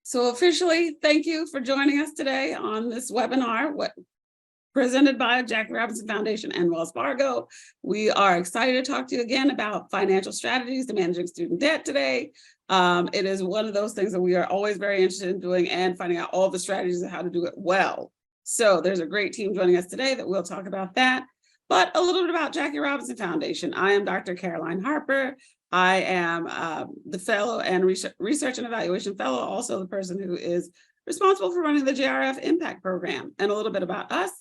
So officially, thank you for joining us today on this webinar, presented by Jackie Robinson Foundation and Wells Fargo. We are excited to talk to you again about financial strategies to managing student debt today. It is one of those things that we are always very interested in doing and finding out all the strategies of how to do it well. So there's a great team joining us today that we'll talk about that. But a little bit about Jackie Robinson Foundation. I am Dr. Caroline Harper. I am the fellow and research and evaluation fellow, also the person who is responsible for running the JRF Impact Program. And a little bit about us.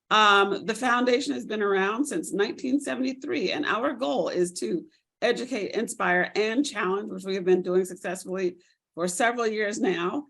The foundation has been around since 1973, and our goal is to educate, inspire, and challenge, which we have been doing successfully for several years now,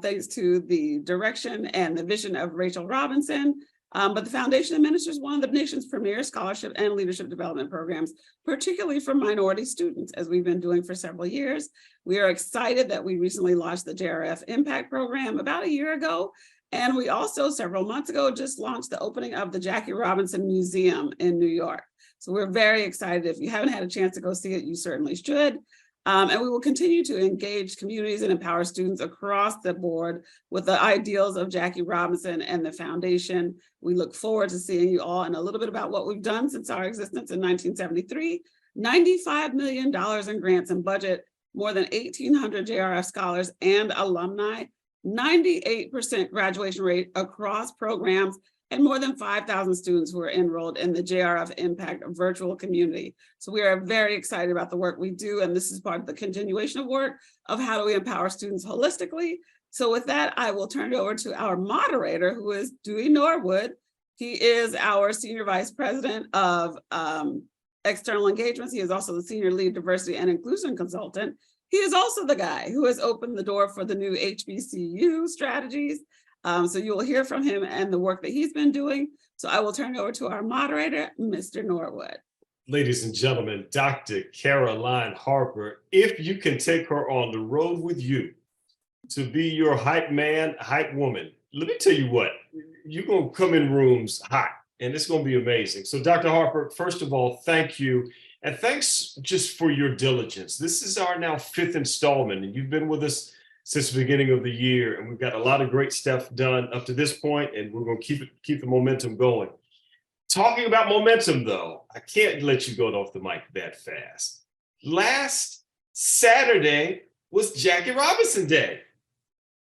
thanks to the direction and the vision of Rachel Robinson. But the foundation administers one of the nation's premier scholarship and leadership development programs, particularly for minority students, as we've been doing for several years. We are excited that we recently launched the JRF Impact Program about a year ago. And we also, several months ago, just launched the opening of the Jackie Robinson Museum in New York. So we're very excited. If you haven't had a chance to go see it, you certainly should. And we will continue to engage communities and empower students across the board with the ideals of Jackie Robinson and the foundation. We look forward to seeing you all, and a little bit about what we've done since our existence in 1973. $95 million in grants and budget, more than 1,800 JRF scholars and alumni, 98% graduation rate across programs, and more than 5,000 students who are enrolled in the JRF Impact virtual community. So we are very excited about the work we do, and this is part of the continuation of work of how do we empower students holistically. So with that, I will turn it over to our moderator, who is Dewey Norwood. He is our Senior Vice President of External Engagements. He is also the Senior Lead Diversity and Inclusion Consultant. He is also the guy who has opened the door for the new HBCU strategies. So you will hear from him and the work that he's been doing. So I will turn it over to our moderator, Mr. Norwood. Ladies and gentlemen, Dr. Caroline Harper, if you can take her on the road with you to be your hype man, hype woman, let me tell you what, you're going to come in rooms hot, and it's going to be amazing. So Dr. Harper, first of all, thank you. And thanks just for your diligence. This is our now 5th installment, and you've been with us since the beginning of the year, and we've got a lot of great stuff done up to this point, and we're going to keep the momentum going. Talking about momentum, though, I can't let you go off the mic that fast. Last Saturday was Jackie Robinson Day.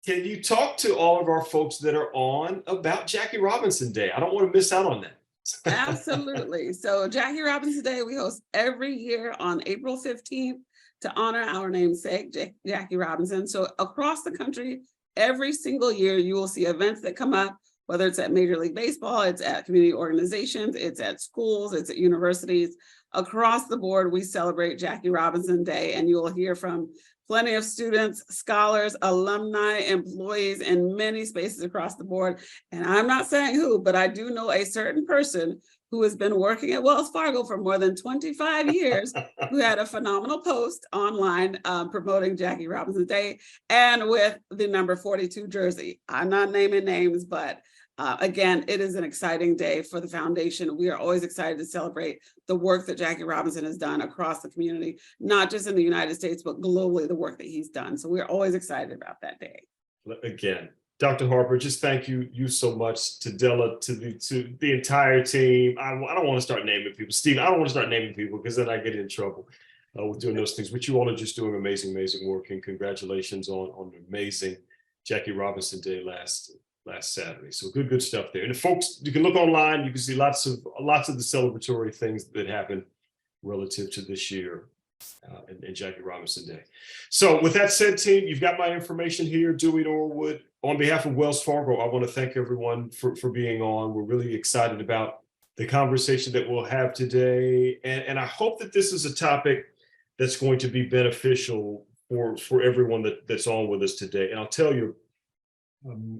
Can you talk to all of our folks that are on about Jackie Robinson Day? I don't want to miss out on that. Absolutely. So Jackie Robinson Day, we host every year on April 15th to honor our namesake, Jackie Robinson. So across the country, every single year, you will see events that come up, whether it's at Major League Baseball, it's at community organizations, it's at schools, it's at universities. Across the board, we celebrate Jackie Robinson Day, and you will hear from plenty of students, scholars, alumni, employees in many spaces across the board. And I'm not saying who, but I do know a certain person who has been working at Wells Fargo for more than 25 years, who had a phenomenal post online promoting Jackie Robinson Day and with the number 42 jersey. I'm not naming names, but again, it is an exciting day for the foundation. We are always excited to celebrate the work that Jackie Robinson has done across the community, not just in the United States, but globally, the work that he's done. So we're always excited about that day. Again, Dr. Harper, just thank you so much, to Della, to the entire team. I don't want to start naming people. Steve, I don't want to start naming people because then I get in trouble with doing those things. But you all are just doing amazing work, and congratulations on an amazing Jackie Robinson Day last Saturday. So good stuff there. And folks, you can look online, you can see lots of the celebratory things that happened relative to this year and Jackie Robinson Day. So with that said, team, you've got my information here, Dewey Norwood. On behalf of Wells Fargo, I want to thank everyone for being on. We're really excited about the conversation that we'll have today. And I hope that this is a topic that's going to be beneficial for everyone that's on with us today. And I'll tell you,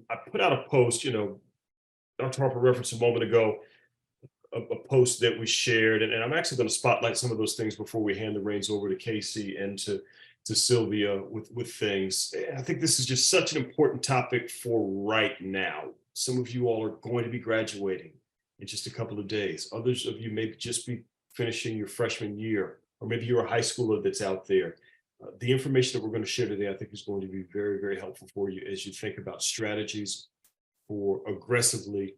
I put out a post, Dr. Harper referenced a moment ago, a post that we shared, and I'm actually going to spotlight some of those things before we hand the reins over to Casey and to Sylvia with things. I think this is just such an important topic for right now. Some of you all are going to be graduating in just a couple of days. Others of you may just be finishing your freshman year, or maybe you're a high schooler that's out there. The information that we're going to share today, I think, is going to be very, very helpful for you as you think about strategies for aggressively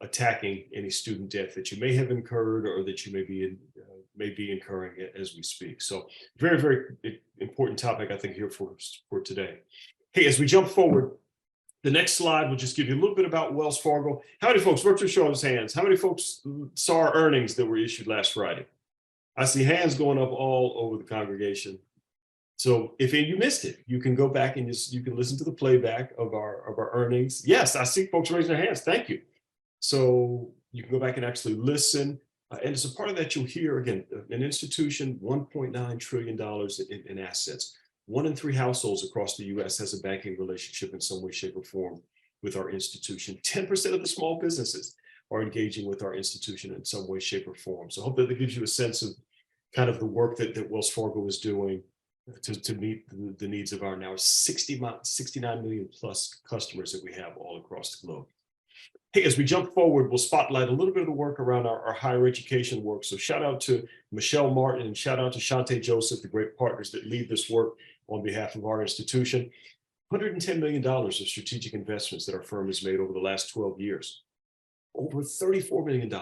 attacking any student debt that you may have incurred or that you may be incurring as we speak. So very, very important topic, I think, here for today. Hey, as we jump forward, the next slide will just give you a little bit about Wells Fargo. How many folks, virtual show of hands, how many folks saw our earnings that were issued last Friday? I see hands going up all over the congregation. So if you missed it, you can go back and you can listen to the playback of our earnings. Yes, I see folks raising their hands. Thank you. So you can go back and actually listen. And as a part of that, you'll hear, again, an institution, $1.9 trillion in assets. 1 in 3 households across the US has a banking relationship in some way, shape, or form with our institution. 10% of the small businesses are engaging with our institution in some way, shape, or form. So I hope that gives you a sense of kind of the work that Wells Fargo is doing to meet the needs of our now 69 million plus customers that we have all across the globe. Hey, as we jump forward, we'll spotlight a little bit of the work around our higher education work. So shout out to Michelle Martin and shout out to Shante Joseph, the great partners that lead this work on behalf of our institution. $110 million of strategic investments that our firm has made over the last 12 years. Over $34 million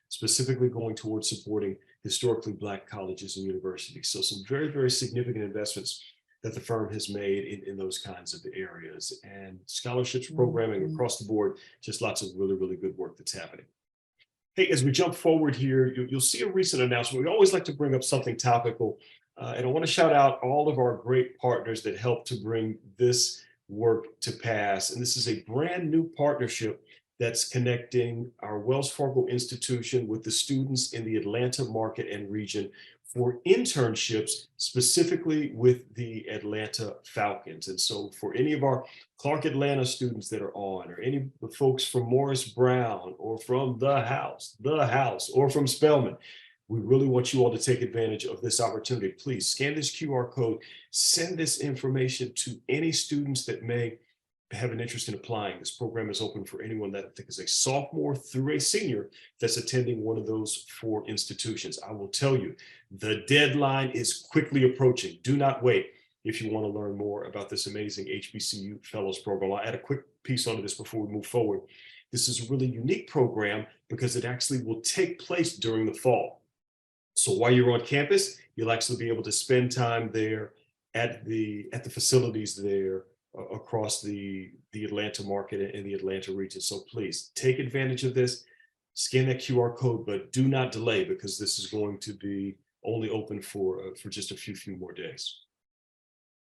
specifically going towards supporting historically Black colleges and universities. So some very, very significant investments that the firm has made in those kinds of areas, and scholarships, programming across the board, just lots of really, really good work that's happening. Hey, as we jump forward here, you'll see a recent announcement. We always like to bring up something topical, and I want to shout out all of our great partners that helped to bring this work to pass. And this is a brand new partnership that's connecting our Wells Fargo institution with the students in the Atlanta market and region for internships, specifically with the Atlanta Falcons. And so for any of our Clark Atlanta students that are on, or any of the folks from Morris Brown, or from the house, or from Spelman, we really want you all to take advantage of this opportunity. Please scan this QR code, send this information to any students that may have an interest in applying. This program is open for anyone that I think is a sophomore through a senior that's attending one of those 4 institutions. I will tell you, the deadline is quickly approaching. Do not wait if you want to learn more about this amazing HBCU Fellows Program. I'll add a quick piece onto this before we move forward. This is a really unique program because it actually will take place during the fall. So while you're on campus, you'll actually be able to spend time there at the facilities there across the Atlanta market and the Atlanta region. So please take advantage of this, scan that QR code, but do not delay because this is going to be only open for just a few more days.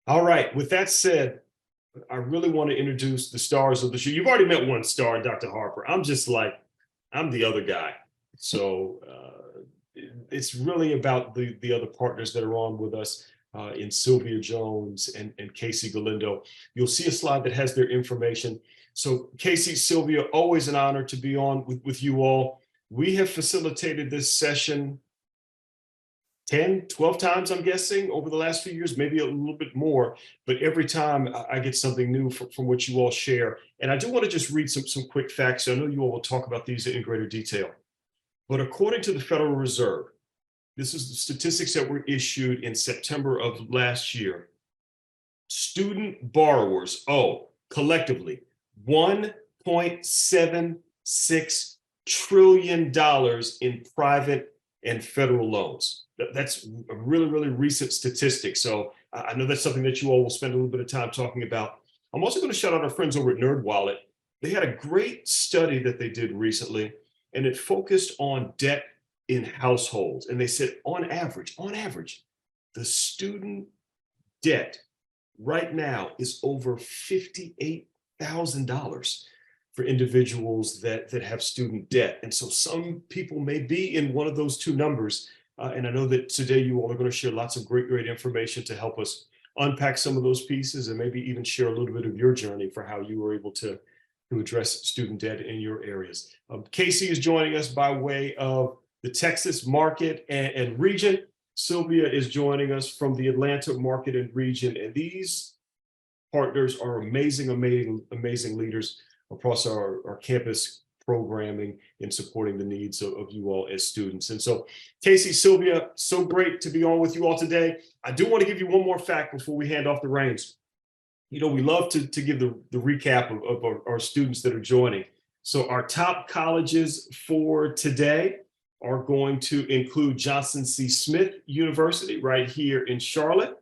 All right, with that said, I really want to introduce the stars of the show. You've already met one star, Dr. Harper. I'm the other guy. So it's really about the other partners that are on with us. In Sylvia Jones and Casey Galindo. You'll see a slide that has their information. So Casey, Sylvia, always an honor to be on with you all. We have facilitated this session 10, 12 times, I'm guessing, over the last few years, maybe a little bit more, but every time I get something new from what you all share. And I do want to just read some quick facts. So I know you all will talk about these in greater detail. But according to the Federal Reserve, this is the statistics that were issued in September of last year. Student borrowers owe collectively $1.76 trillion in private and federal loans. That's a really, really recent statistic. So I know that's something that you all will spend a little bit of time talking about. I'm also going to shout out our friends over at NerdWallet. They had a great study that they did recently, and it focused on debt in households. And they said, on average, the student debt right now is over $58,000 for individuals that have student debt. And so some people may be in one of those 2 numbers. And I know that today you all are going to share lots of great information to help us unpack some of those pieces and maybe even share a little bit of your journey for how you were able to address student debt in your areas. Casey is joining us by way of the Texas market and region. Sylvia is joining us from the Atlanta market and region. And these partners are amazing leaders across our campus programming and supporting the needs of you all as students. And so, Casey, Sylvia, so great to be on with you all today. I do want to give you one more fact before we hand off the reins. You know, we love to give the recap of our students that are joining. So our top colleges for today are going to include Johnson C. Smith University right here in Charlotte.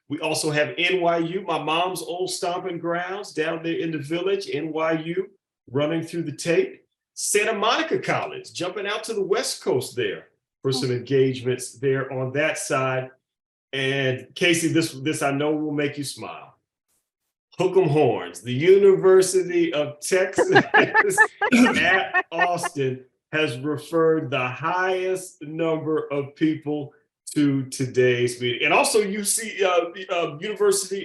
We also have NYU, my mom's old stomping grounds down there in the village, NYU, running through the tape. Santa Monica College, jumping out to the West Coast there for some engagements there on that side. And Casey, this I know will make you smile. Hook 'em Horns, the University of Texas at Austin has referred the highest number of people to today's meeting. And also University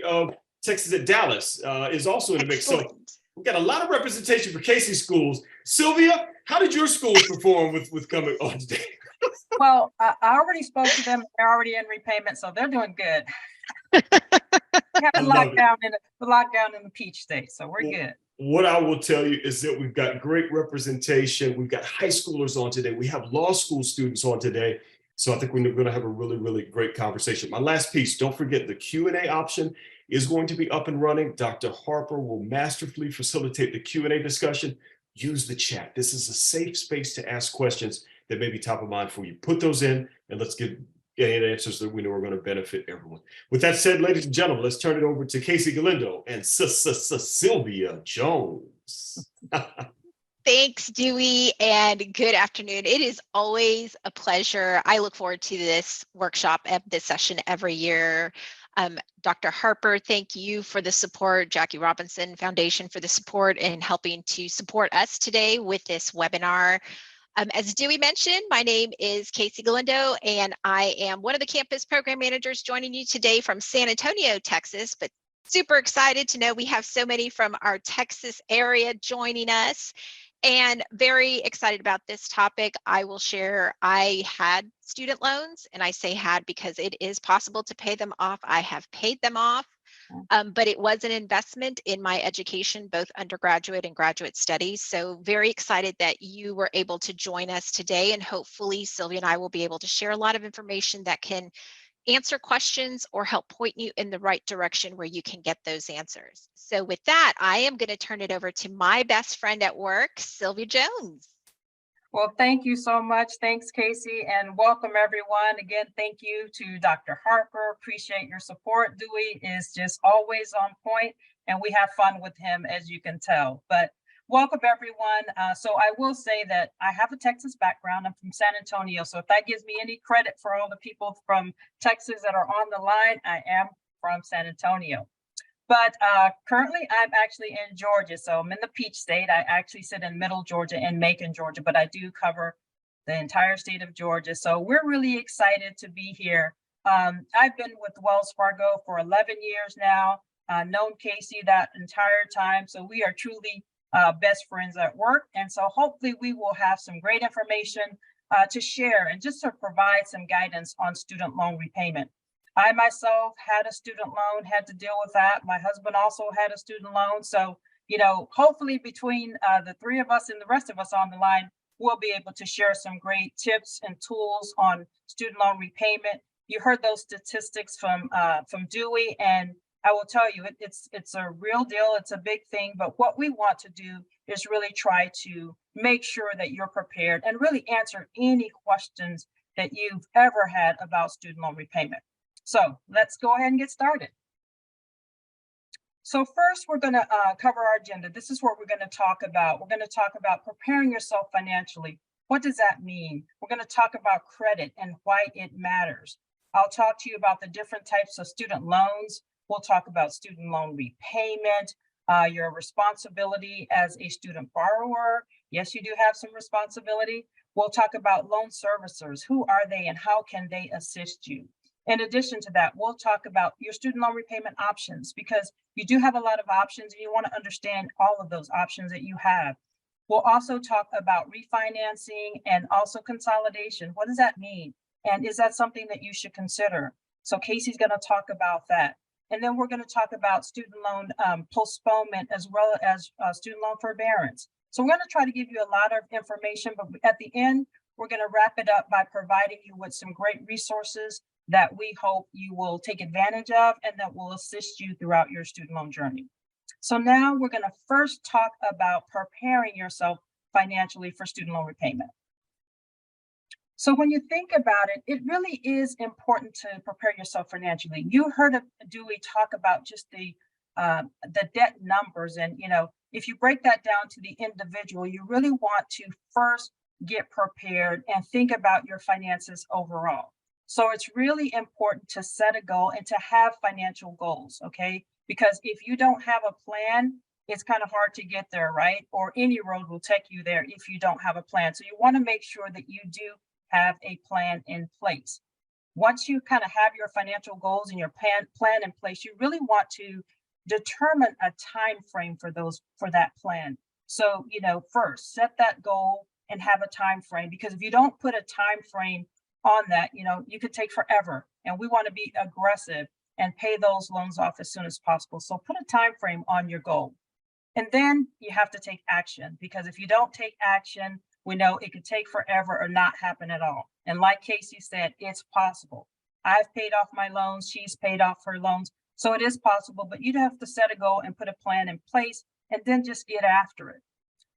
of Texas at Dallas is also in the mix. So we've got a lot of representation for Casey schools. Sylvia, how did your schools perform with coming on today? Well, I already spoke to them. They're already in repayment, so they're doing good. We have a lockdown in the Peach State, so we're good. What I will tell you is that we've got great representation. We've got high schoolers on today. We have law school students on today. So I think we're going to have a really, really great conversation. My last piece, don't forget the Q&A option is going to be up and running. Dr. Harper will masterfully facilitate the Q&A discussion. Use the chat. This is a safe space to ask questions that may be top of mind for you. Put those in and let's get answers that we know are going to benefit everyone. With that said, ladies and gentlemen, let's turn it over to Casey Galindo and Sylvia Jones. Thanks, Dewey, and good afternoon. It is always a pleasure. I look forward to this workshop, this session every year. Dr. Harper, thank you for the support. Jackie Robinson Foundation for the support and helping to support us today with this webinar. As Dewey mentioned, my name is Casey Galindo, and I am one of the campus program managers joining you today from San Antonio, Texas, but super excited to know we have so many from our Texas area joining us, and very excited about this topic. I will share, I had student loans, and I say had because it is possible to pay them off. I have paid them off. But it was an investment in my education, both undergraduate and graduate studies. So very excited that you were able to join us today. And hopefully Sylvia and I will be able to share a lot of information that can answer questions or help point you in the right direction where you can get those answers. So with that, I am going to turn it over to my best friend at work, Sylvia Jones. Well, thank you so much. Thanks, Casey, and welcome everyone. Again, thank you to Dr. Harper. Appreciate your support. Dewey is just always on point, and we have fun with him, as you can tell. But welcome everyone. So I will say that I have a Texas background. I'm from San Antonio. So if that gives me any credit for all the people from Texas that are on the line, I am from San Antonio. But currently, I'm actually in Georgia. So I'm in the Peach State. I actually sit in Middle Georgia and Macon, Georgia, but I do cover the entire state of Georgia. So we're really excited to be here. I've been with Wells Fargo for 11 years now, known Casey that entire time. So we are truly best friends at work. And so hopefully we will have some great information to share and just to provide some guidance on student loan repayment. I myself had a student loan, had to deal with that. My husband also had a student loan. So, you know, hopefully between the three of us and the rest of us on the line, we'll be able to share some great tips and tools on student loan repayment. You heard those statistics from Dewey, and I will tell you, it's a real deal. It's a big thing. But what we want to do is really try to make sure that you're prepared and really answer any questions that you've ever had about student loan repayment. So let's go ahead and get started. So first, we're going to cover our agenda. This is what we're going to talk about. We're going to talk about preparing yourself financially. What does that mean? We're going to talk about credit and why it matters. I'll talk to you about the different types of student loans. We'll talk about student loan repayment, your responsibility as a student borrower. Yes, you do have some responsibility. We'll talk about loan servicers. Who are they and how can they assist you? In addition to that, we'll talk about your student loan repayment options because you do have a lot of options and you want to understand all of those options that you have. We'll also talk about refinancing and also consolidation. What does that mean? And is that something that you should consider? So Casey's going to talk about that. And then we're going to talk about student loan postponement as well as student loan forbearance. So we're going to try to give you a lot of information, but at the end, we're going to wrap it up by providing you with some great resources that we hope you will take advantage of and that will assist you throughout your student loan journey. So now we're going to first talk about preparing yourself financially for student loan repayment. So when you think about it, it really is important to prepare yourself financially. You heard of Dewey talk about just the debt numbers, and if you break that down to the individual, you really want to first get prepared and think about your finances overall. So it's really important to set a goal and to have financial goals, okay? Because if you don't have a plan, it's kind of hard to get there, right? Or any road will take you there if you don't have a plan. So you want to make sure that you do have a plan in place. Once you kind of have your financial goals and your plan in place, you really want to determine a time frame for that plan. So, first set that goal and have a time frame, because if you don't put a time frame on that, you could take forever, and we want to be aggressive and pay those loans off as soon as possible. So put a time frame on your goal. And then you have to take action, because if you don't take action, we know it could take forever or not happen at all. And like Casey said, it's possible. I've paid off my loans. She's paid off her loans. So it is possible, but you'd have to set a goal and put a plan in place and then just get after it.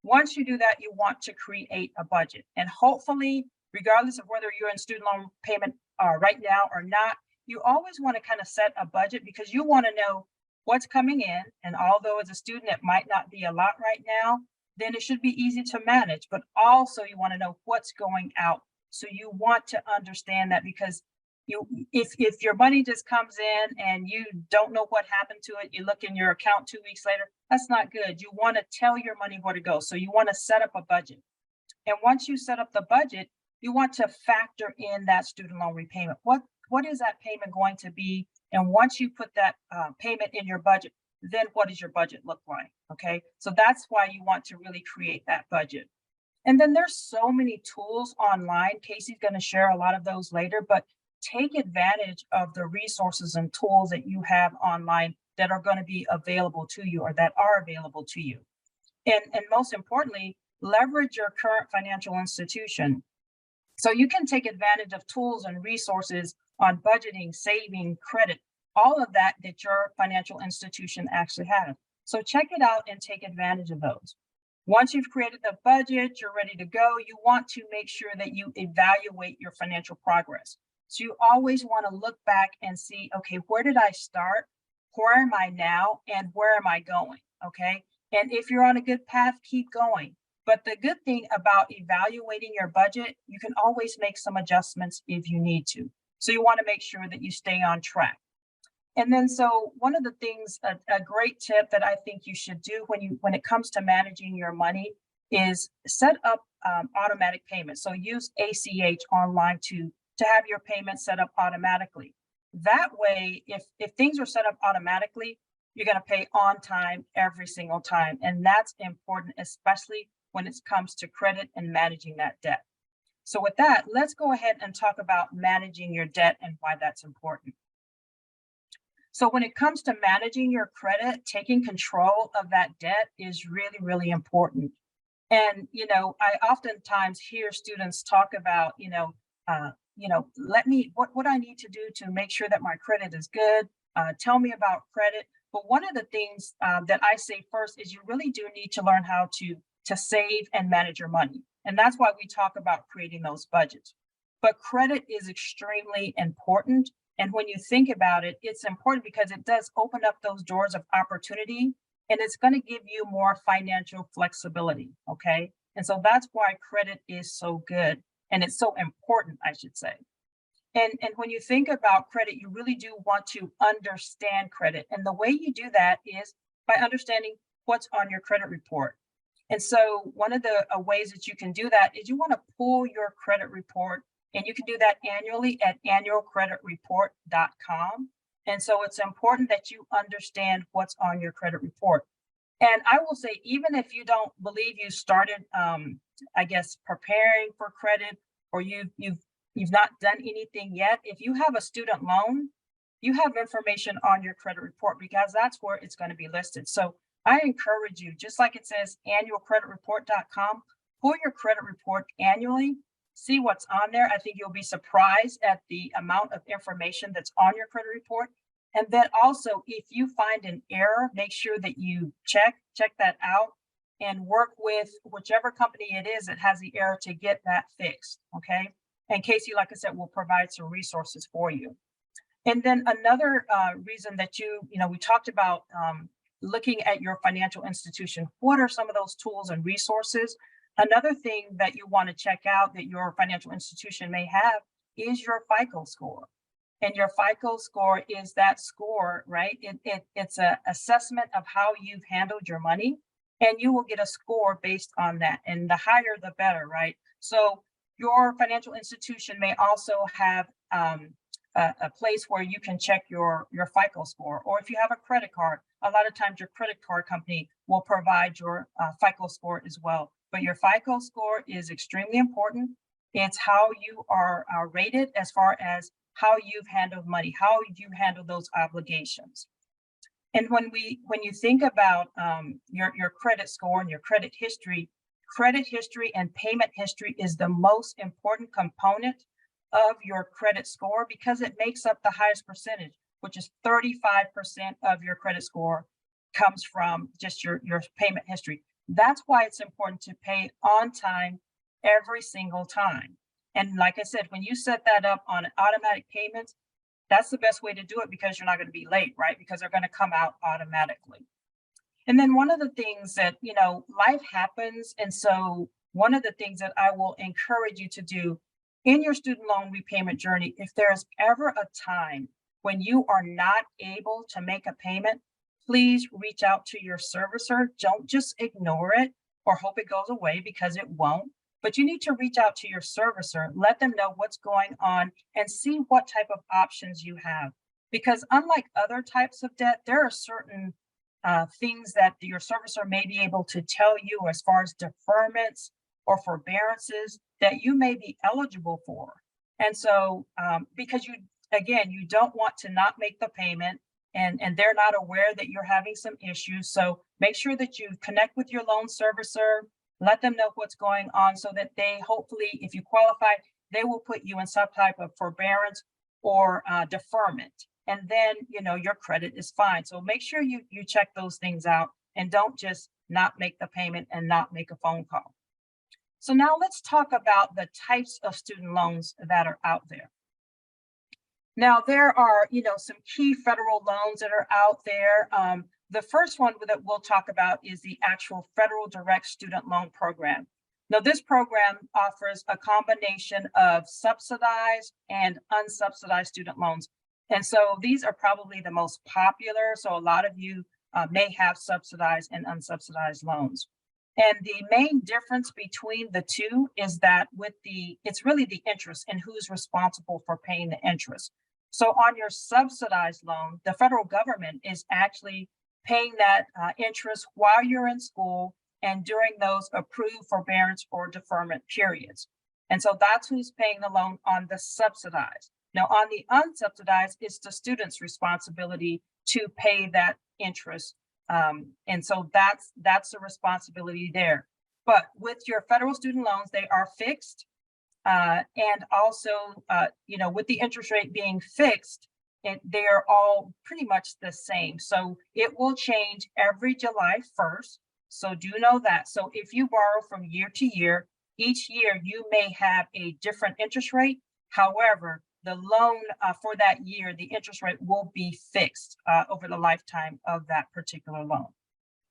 Once you do that, you want to create a budget. And hopefully, regardless of whether you're in student loan payment right now or not, you always want to kind of set a budget, because you want to know what's coming in. And although as a student, it might not be a lot right now, then it should be easy to manage. But also you want to know what's going out. So you want to understand that, because if your money just comes in and you don't know what happened to it, you look in your account 2 weeks later, that's not good. You want to tell your money where to go. So you want to set up a budget. And once you set up the budget, you want to factor in that student loan repayment. What is that payment going to be? And once you put that payment in your budget, then what does your budget look like? Okay, so that's why you want to really create that budget. And then there's so many tools online. Casey's going to share a lot of those later, but take advantage of the resources and tools that you have online that are going to be available to you, or that are available to you. And most importantly, leverage your current financial institution. So you can take advantage of tools and resources on budgeting, saving, credit, all of that your financial institution actually has. So check it out and take advantage of those. Once you've created the budget, you're ready to go, you want to make sure that you evaluate your financial progress. So you always want to look back and see, okay, where did I start? Where am I now? And where am I going? Okay. And if you're on a good path, keep going. But the good thing about evaluating your budget, you can always make some adjustments if you need to. So you want to make sure that you stay on track. And then, so one of the things, a great tip that I think you should do when it comes to managing your money is set up automatic payments. So use ACH online to have your payments set up automatically. That way, if things are set up automatically, you're going to pay on time every single time. And that's important, especially when it comes to credit and managing that debt. So with that, let's go ahead and talk about managing your debt and why that's important. So when it comes to managing your credit, taking control of that debt is really, really important. And, I oftentimes hear students talk about, what I need to do to make sure that my credit is good. Tell me about credit. But one of the things that I say first is you really do need to learn how to save and manage your money. And that's why we talk about creating those budgets. But credit is extremely important. And when you think about it, it's important because it does open up those doors of opportunity, and it's going to give you more financial flexibility. Okay. And so that's why credit is so good. And it's so important, I should say. And when you think about credit, you really do want to understand credit. And the way you do that is by understanding what's on your credit report. And so one of the ways that you can do that is you want to pull your credit report, and you can do that annually at annualcreditreport.com. And so it's important that you understand what's on your credit report. And I will say, even if you don't believe you started, preparing for credit, or you've not done anything yet, if you have a student loan, you have information on your credit report, because that's where it's going to be listed. So I encourage you, just like it says annualcreditreport.com, pull your credit report annually, see what's on there. I think you'll be surprised at the amount of information that's on your credit report. And then also, if you find an error, make sure that you check that out and work with whichever company it is that has the error to get that fixed, okay? And Casey, like I said, will provide some resources for you. And then another reason that we talked about looking at your financial institution. What are some of those tools and resources? Another thing that you want to check out that your financial institution may have is your FICO score. And your FICO score is that score, right? It's an assessment of how you've handled your money, and you will get a score based on that. And the higher, the better, right? So your financial institution may also have a place where you can check your FICO score, or if you have a credit card, a lot of times your credit card company will provide your FICO score as well. But your FICO score is extremely important. It's how you are rated as far as how you've handled money, how you handle those obligations. And when you think about your credit score and your credit history and payment history is the most important component of your credit score because it makes up the highest percentage, which is 35% of your credit score comes from just your payment history. That's why it's important to pay on time every single time. And like I said, when you set that up on automatic payments, that's the best way to do it because you're not going to be late, right? Because they're going to come out automatically. And then one of the things that, life happens. And so one of the things that I will encourage you to do in your student loan repayment journey, if there's ever a time when you are not able to make a payment, please reach out to your servicer. Don't just ignore it or hope it goes away because it won't. But you need to reach out to your servicer, let them know what's going on and see what type of options you have. Because unlike other types of debt, there are certain things that your servicer may be able to tell you as far as deferments or forbearances that you may be eligible for. And so because you don't want to not make the payment and they're not aware that you're having some issues. So make sure that you connect with your loan servicer, let them know what's going on so that they hopefully, if you qualify, they will put you in some type of forbearance or deferment. And then, your credit is fine. So make sure you check those things out and don't just not make the payment and not make a phone call. So now let's talk about the types of student loans that are out there. Now, there are, some key federal loans that are out there. The first one that we'll talk about is the actual Federal Direct Student Loan Program. Now, this program offers a combination of subsidized and unsubsidized student loans. And so these are probably the most popular. So a lot of you may have subsidized and unsubsidized loans. And the main difference between the two is that it's really the interest and who's responsible for paying the interest. So on your subsidized loan, the federal government is actually paying that interest while you're in school and during those approved forbearance or deferment periods. And so that's who's paying the loan on the subsidized. Now on the unsubsidized, it's the student's responsibility to pay that interest. And so that's the responsibility there. But with your federal student loans, they are fixed. And also, with the interest rate being fixed, they're all pretty much the same. So it will change every July 1st. So do know that. So if you borrow from year to year, each year you may have a different interest rate. However, the loan for that year, the interest rate will be fixed over the lifetime of that particular loan.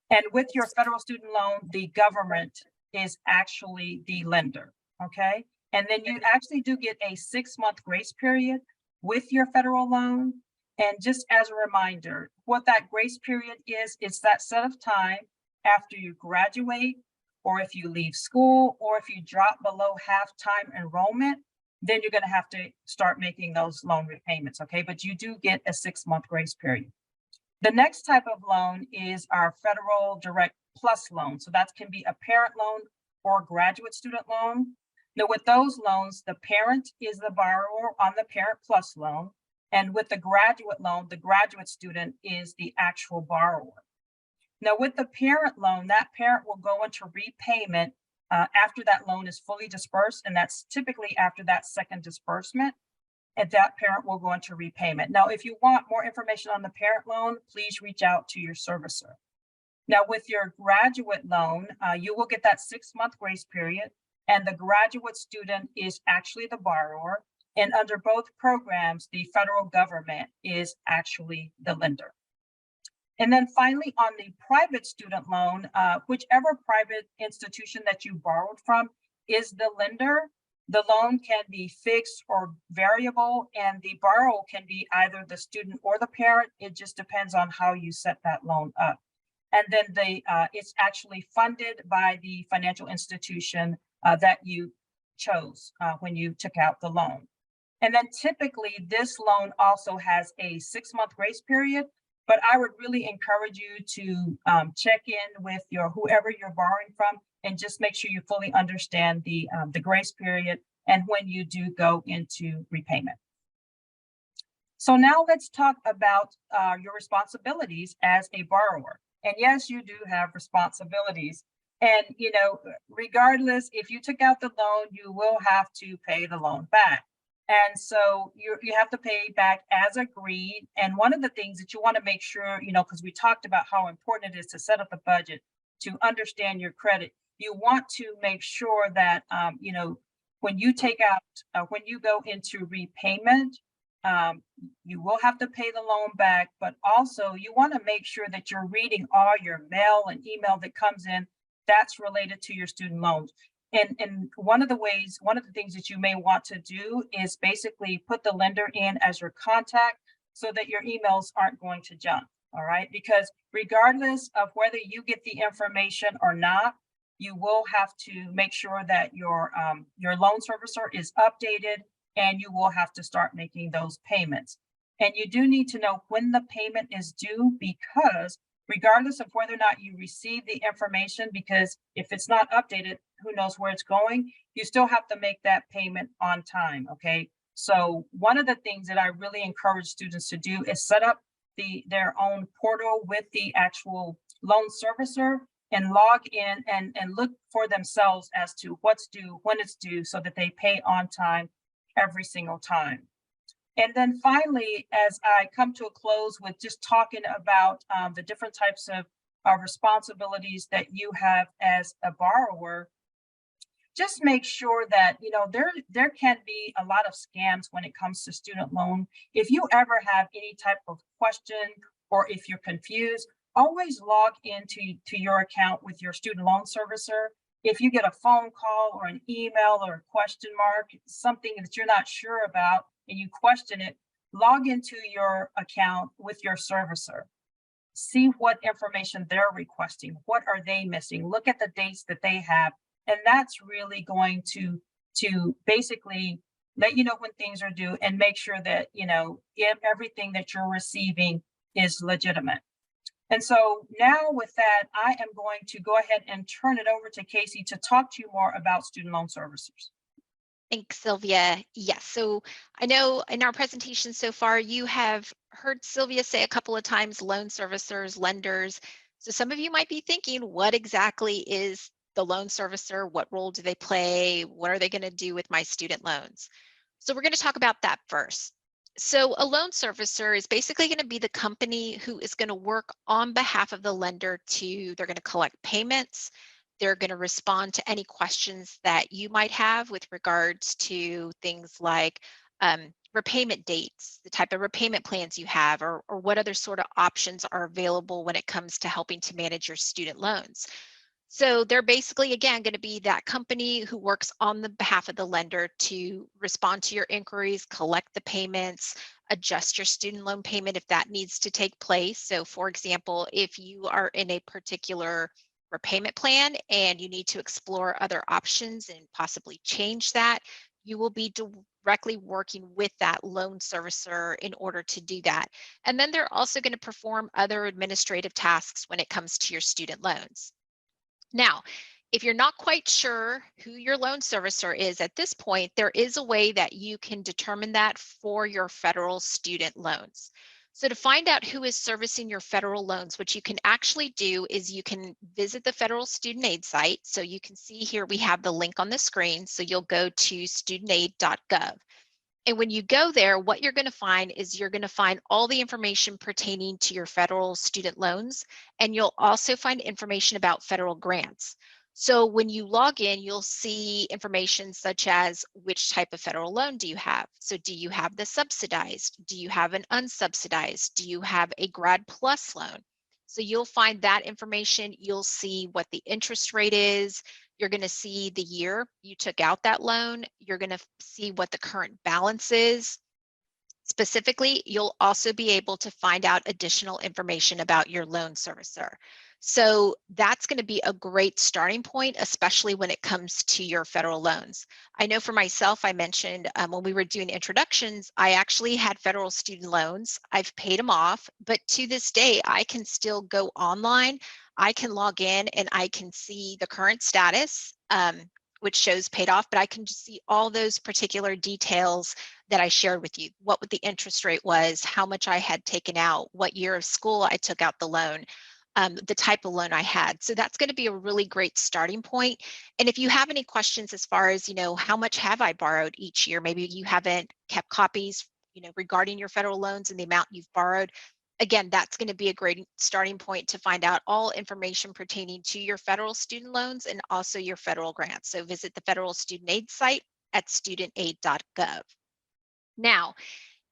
And with your federal student loan, the government is actually the lender, okay? And then you actually do get a 6-month grace period with your federal loan. And just as a reminder, what that grace period is, it's that set of time after you graduate, or if you leave school, or if you drop below half-time enrollment, then you're going to have to start making those loan repayments, okay? But you do get a 6-month grace period. The next type of loan is our Federal Direct Plus loan. So that can be a parent loan or graduate student loan. Now with those loans, the parent is the borrower on the Parent Plus loan. And with the graduate loan, the graduate student is the actual borrower. Now with the parent loan, that parent will go into repayment after that loan is fully dispersed, and that's typically after that second disbursement, and that parent will go into repayment. Now, if you want more information on the parent loan, please reach out to your servicer. Now, with your graduate loan, you will get that 6-month grace period, and the graduate student is actually the borrower. And under both programs, the federal government is actually the lender. And then finally, on the private student loan, whichever private institution that you borrowed from is the lender. The loan can be fixed or variable, and the borrower can be either the student or the parent. It just depends on how you set that loan up. And then it's actually funded by the financial institution that you chose when you took out the loan. And then typically this loan also has a 6-month grace period, but I would really encourage you to check in with whoever you're borrowing from and just make sure you fully understand the grace period and when you do go into repayment. So now let's talk about your responsibilities as a borrower. And yes, you do have responsibilities. And regardless, if you took out the loan, you will have to pay the loan back. And so you have to pay back as agreed. And one of the things that you want to make sure, because we talked about how important it is to set up a budget, to understand your credit, you want to make sure that, when you when you go into repayment, you will have to pay the loan back, but also you want to make sure that you're reading all your mail and email that comes in that's related to your student loans. And one of the things that you may want to do is basically put the lender in as your contact so that your emails aren't going to junk, all right? Because regardless of whether you get the information or not, you will have to make sure that your loan servicer is updated, and you will have to start making those payments. And you do need to know when the payment is due, because regardless of whether or not you receive the information, because if it's not updated, who knows where it's going, you still have to make that payment on time, okay? So one of the things that I really encourage students to do is set up their own portal with the actual loan servicer and log in and look for themselves as to what's due, when it's due, so that they pay on time every single time. And then finally, as I come to a close with just talking about the different types of responsibilities that you have as a borrower, just make sure that there can be a lot of scams when it comes to student loan. If you ever have any type of question, or if you're confused, always log into your account with your student loan servicer. If you get a phone call or an email or a question mark, something that you're not sure about, and you question it, log into your account with your servicer. See what information they're requesting. What are they missing? Look at the dates that they have. And that's really going to basically let you know when things are due and make sure that, if everything that you're receiving is legitimate. And so now with that, I am going to go ahead and turn it over to Casey to talk to you more about student loan servicers. Thanks, Sylvia. Yes, so I know in our presentation so far, you have heard Sylvia say a couple of times loan servicers, lenders. So some of you might be thinking, what exactly is the loan servicer? What role do they play? What are they going to do with my student loans? So we're going to talk about that first. So a loan servicer is basically going to be the company who is going to work on behalf of the lender they're going to collect payments. They're going to respond to any questions that you might have with regards to things like repayment dates, the type of repayment plans you have, or what other sort of options are available when it comes to helping to manage your student loans. So they're basically, again, going to be that company who works on the behalf of the lender to respond to your inquiries, collect the payments, adjust your student loan payment if that needs to take place. So for example, if you are in a particular repayment plan and you need to explore other options and possibly change that, you will be directly working with that loan servicer in order to do that. And then they're also going to perform other administrative tasks when it comes to your student loans. Now, if you're not quite sure who your loan servicer is at this point, there is a way that you can determine that for your federal student loans. So to find out who is servicing your federal loans, what you can actually do is you can visit the federal student aid site. So you can see here we have the link on the screen. So you'll go to studentaid.gov. And when you go there, what you're going to find is you're going to find all the information pertaining to your federal student loans, and you'll also find information about federal grants. So when you log in, you'll see information such as which type of federal loan do you have? So do you have the subsidized? Do you have an unsubsidized? Do you have a Grad Plus loan? So you'll find that information. You'll see what the interest rate is. You're going to see the year you took out that loan. You're going to see what the current balance is. Specifically, you'll also be able to find out additional information about your loan servicer. So that's going to be a great starting point, especially when it comes to your federal loans. I know for myself, I mentioned when we were doing introductions, I actually had federal student loans. I've paid them off, but to this day, I can still go online. I can log in and I can see the current status, which shows paid off, but I can just see all those particular details that I shared with you, what the interest rate was, how much I had taken out, what year of school I took out the loan, the type of loan I had. So that's going to be a really great starting point. And if you have any questions as far as, how much have I borrowed each year? Maybe you haven't kept copies, regarding your federal loans and the amount you've borrowed. Again, that's going to be a great starting point to find out all information pertaining to your federal student loans and also your federal grants. So visit the federal student aid site at studentaid.gov. Now,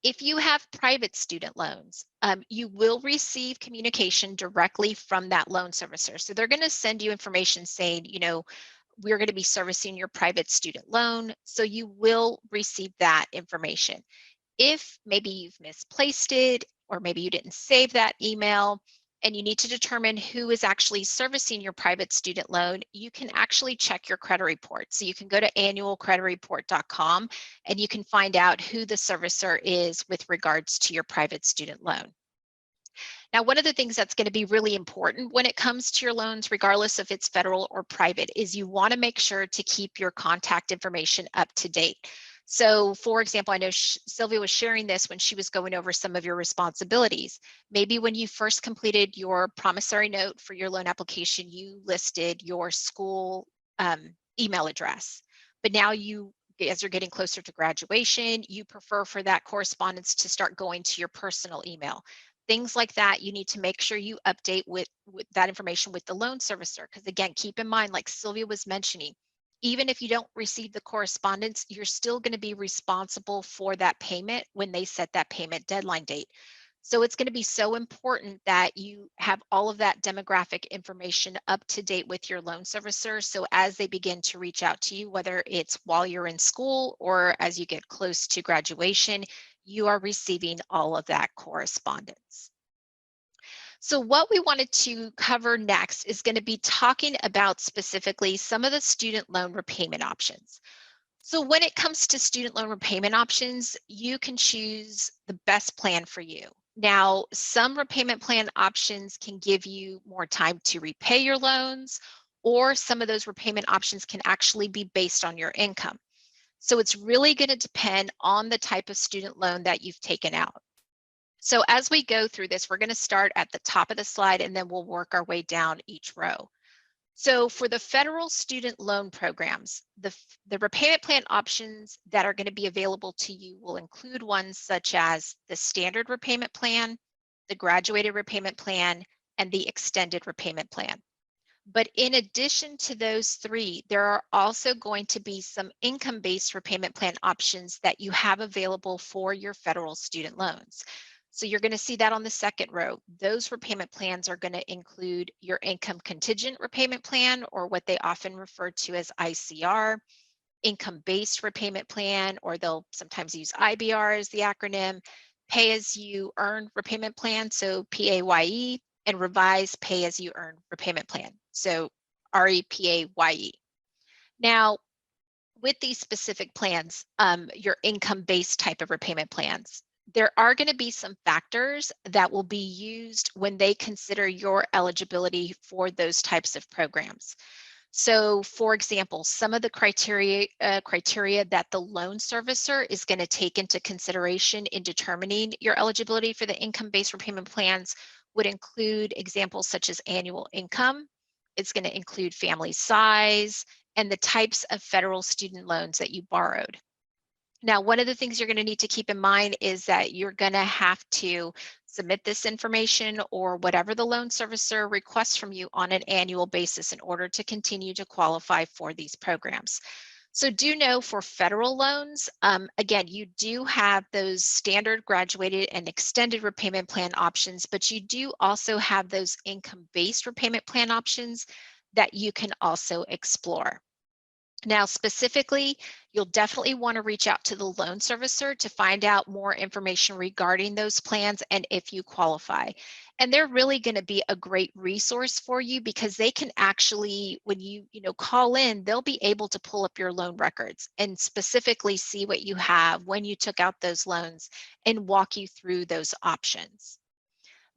if you have private student loans, you will receive communication directly from that loan servicer. So they're going to send you information saying, we're going to be servicing your private student loan. So you will receive that information. If maybe you've misplaced it, or maybe you didn't save that email, and you need to determine who is actually servicing your private student loan, you can actually check your credit report. So you can go to annualcreditreport.com and you can find out who the servicer is with regards to your private student loan. Now, one of the things that's going to be really important when it comes to your loans, regardless if it's federal or private, is you want to make sure to keep your contact information up to date. So for example, I know Sylvia was sharing this when she was going over some of your responsibilities. Maybe when you first completed your promissory note for your loan application, you listed your school email address. But now as you're getting closer to graduation, you prefer for that correspondence to start going to your personal email. Things like that, you need to make sure you update with that information with the loan servicer. Because again, keep in mind, like Sylvia was mentioning, even if you don't receive the correspondence, you're still going to be responsible for that payment when they set that payment deadline date. So it's going to be so important that you have all of that demographic information up to date with your loan servicer. So as they begin to reach out to you, whether it's while you're in school or as you get close to graduation, you are receiving all of that correspondence. So what we wanted to cover next is going to be talking about specifically some of the student loan repayment options. So when it comes to student loan repayment options, you can choose the best plan for you. Now, some repayment plan options can give you more time to repay your loans, or some of those repayment options can actually be based on your income. So it's really going to depend on the type of student loan that you've taken out. So as we go through this, we're going to start at the top of the slide and then we'll work our way down each row. So for the federal student loan programs, the repayment plan options that are going to be available to you will include ones such as the standard repayment plan, the graduated repayment plan, and the extended repayment plan. But in addition to those three, there are also going to be some income-based repayment plan options that you have available for your federal student loans. So you're going to see that on the second row. Those repayment plans are going to include your income contingent repayment plan, or what they often refer to as ICR, income-based repayment plan, or they'll sometimes use IBR as the acronym, pay-as-you-earn repayment plan, so PAYE, and revised pay-as-you-earn repayment plan, so REPAYE. Now, with these specific plans, your income-based type of repayment plans, there are going to be some factors that will be used when they consider your eligibility for those types of programs. So for example, some of the criteria that the loan servicer is going to take into consideration in determining your eligibility for the income-based repayment plans would include examples such as annual income. It's going to include family size and the types of federal student loans that you borrowed. Now, one of the things you're going to need to keep in mind is that you're going to have to submit this information or whatever the loan servicer requests from you on an annual basis in order to continue to qualify for these programs. So do know for federal loans, again, you do have those standard graduated and extended repayment plan options, but you do also have those income-based repayment plan options that you can also explore. Now, specifically, you'll definitely want to reach out to the loan servicer to find out more information regarding those plans and if you qualify. And they're really going to be a great resource for you because they can actually, when you call in, they'll be able to pull up your loan records and specifically see what you have when you took out those loans and walk you through those options.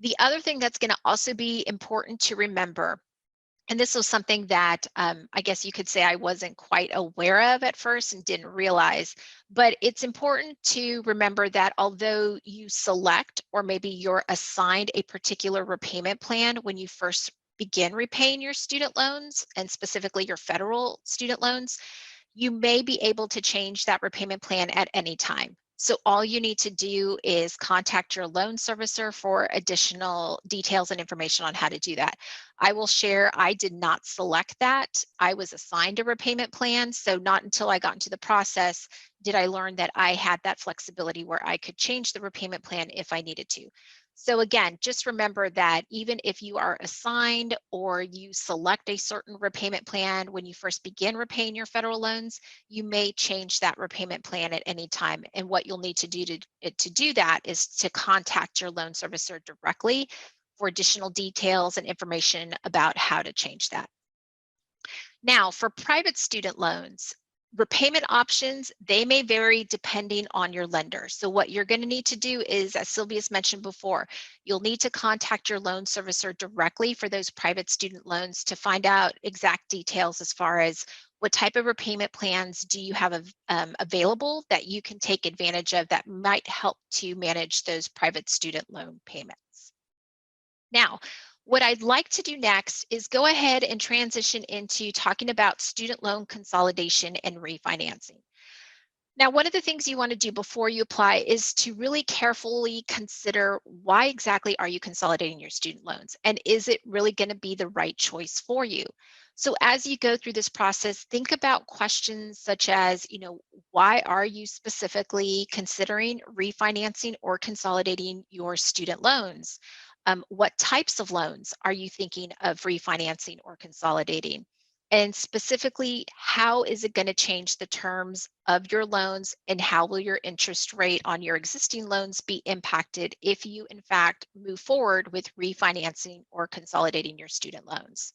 The other thing that's going to also be important to remember, and this was something that I guess you could say I wasn't quite aware of at first and didn't realize, but it's important to remember that although you select or maybe you're assigned a particular repayment plan when you first begin repaying your student loans, and specifically your federal student loans, you may be able to change that repayment plan at any time. So all you need to do is contact your loan servicer for additional details and information on how to do that. I will share, I did not select that. I was assigned a repayment plan, so not until I got into the process did I learn that I had that flexibility where I could change the repayment plan if I needed to. So again, just remember that even if you are assigned or you select a certain repayment plan when you first begin repaying your federal loans, you may change that repayment plan at any time. And what you'll need to do to do that is to contact your loan servicer directly for additional details and information about how to change that. Now, for private student loans, repayment options, they may vary depending on your lender. So what you're going to need to do is, as Sylvia's mentioned before, you'll need to contact your loan servicer directly for those private student loans to find out exact details as far as what type of repayment plans do you have available that you can take advantage of that might help to manage those private student loan payments. Now, what I'd like to do next is go ahead and transition into talking about student loan consolidation and refinancing. Now, one of the things you want to do before you apply is to really carefully consider why exactly are you consolidating your student loans, and is it really going to be the right choice for you? So as you go through this process, think about questions such as, why are you specifically considering refinancing or consolidating your student loans? What types of loans are you thinking of refinancing or consolidating? And specifically, how is it going to change the terms of your loans, and how will your interest rate on your existing loans be impacted if you, in fact, move forward with refinancing or consolidating your student loans?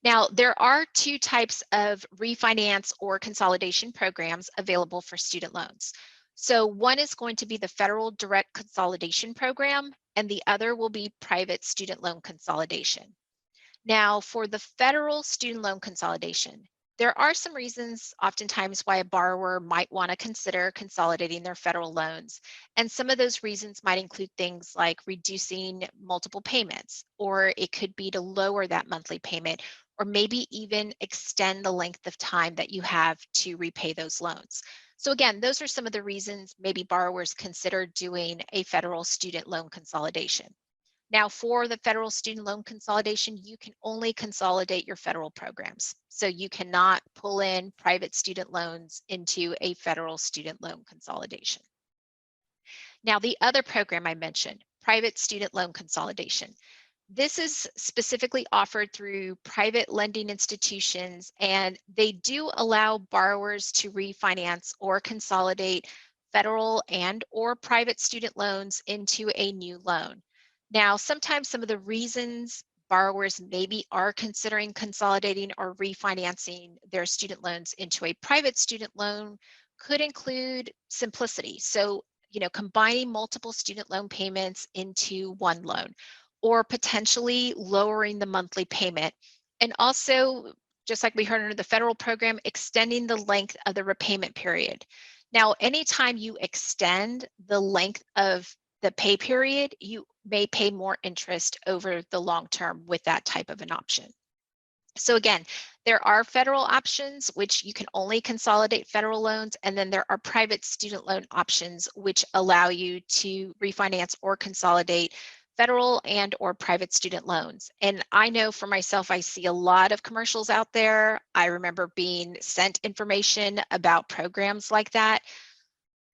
Now, there are two types of refinance or consolidation programs available for student loans. So one is going to be the Federal Direct Consolidation Program, and the other will be Private Student Loan Consolidation. Now, for the federal student loan consolidation, there are some reasons oftentimes why a borrower might want to consider consolidating their federal loans. And some of those reasons might include things like reducing multiple payments, or it could be to lower that monthly payment, or maybe even extend the length of time that you have to repay those loans. So again, those are some of the reasons maybe borrowers consider doing a federal student loan consolidation. Now, for the federal student loan consolidation, you can only consolidate your federal programs. So you cannot pull in private student loans into a federal student loan consolidation. Now, the other program I mentioned, private student loan consolidation. This is specifically offered through private lending institutions, and they do allow borrowers to refinance or consolidate federal and or private student loans into a new loan. Now, sometimes some of the reasons borrowers maybe are considering consolidating or refinancing their student loans into a private student loan could include simplicity. So, combining multiple student loan payments into one loan, or potentially lowering the monthly payment And also, just like we heard under the federal program, extending the length of the repayment period. Now, anytime you extend the length of the pay period, you may pay more interest over the long term with that type of an option. So again, there are federal options, which you can only consolidate federal loans, and then there are private student loan options, which allow you to refinance or consolidate federal and or private student loans. And I know for myself, I see a lot of commercials out there. I remember being sent information about programs like that.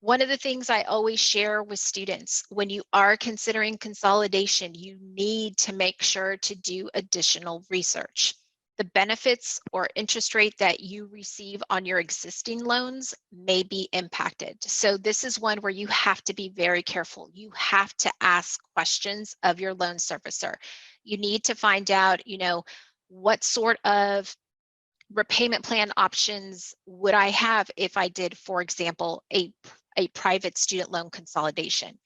One of the things I always share with students, when you are considering consolidation, you need to make sure to do additional research. The benefits or interest rate that you receive on your existing loans may be impacted. So this is one where you have to be very careful. You have to ask questions of your loan servicer. You need to find out, what sort of repayment plan options would I have if I did, for example, a private student loan consolidation?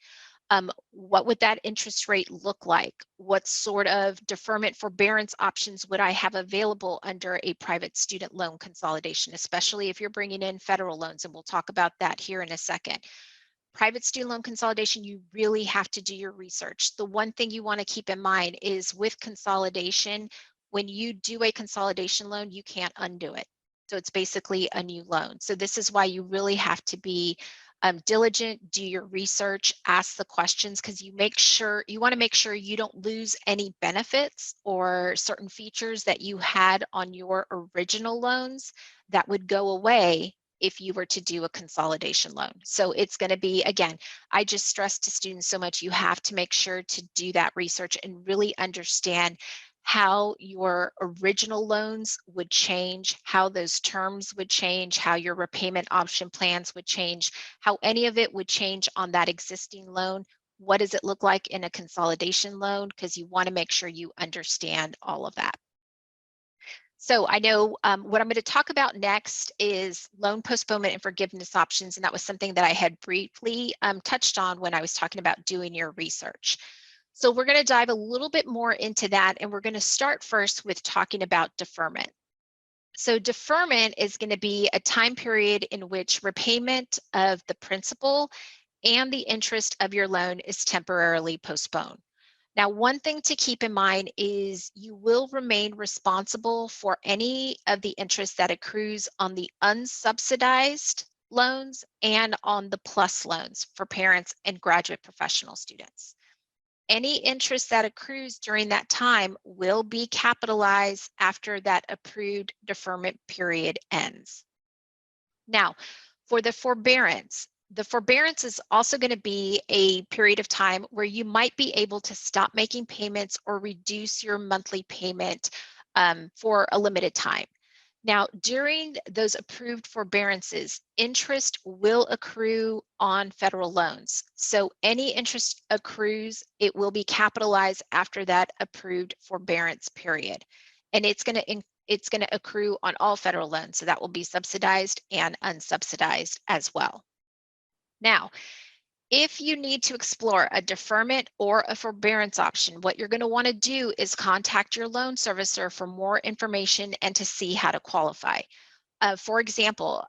What would that interest rate look like? What sort of deferment forbearance options would I have available under a private student loan consolidation, especially if you're bringing in federal loans? And we'll talk about that here in a second. Private student loan consolidation, you really have to do your research. The one thing you want to keep in mind is with consolidation, when you do a consolidation loan, you can't undo it. So it's basically a new loan. So this is why you really have to be diligent, do your research, ask the questions, because you want to make sure you don't lose any benefits or certain features that you had on your original loans that would go away if you were to do a consolidation loan. So it's going to be, again, I just stress to students so much, you have to make sure to do that research and really understand how your original loans would change, how those terms would change, how your repayment option plans would change, how any of it would change on that existing loan. What does it look like in a consolidation loan? Because you want to make sure you understand all of that. So I know what I'm going to talk about next is loan postponement and forgiveness options. And that was something that I had briefly touched on when I was talking about doing your research. So we're going to dive a little bit more into that. And we're going to start first with talking about deferment. So deferment is going to be a time period in which repayment of the principal and the interest of your loan is temporarily postponed. Now, one thing to keep in mind is you will remain responsible for any of the interest that accrues on the unsubsidized loans and on the plus loans for parents and graduate professional students. Any interest that accrues during that time will be capitalized after that approved deferment period ends. Now, for the forbearance is also going to be a period of time where you might be able to stop making payments or reduce your monthly payment for a limited time. Now, during those approved forbearances, interest will accrue on federal loans. So any interest accrues, it will be capitalized after that approved forbearance period. And it's going to accrue on all federal loans. So that will be subsidized and unsubsidized as well. Now, if you need to explore a deferment or a forbearance option, what you're going to want to do is contact your loan servicer for more information and to see how to qualify. For example,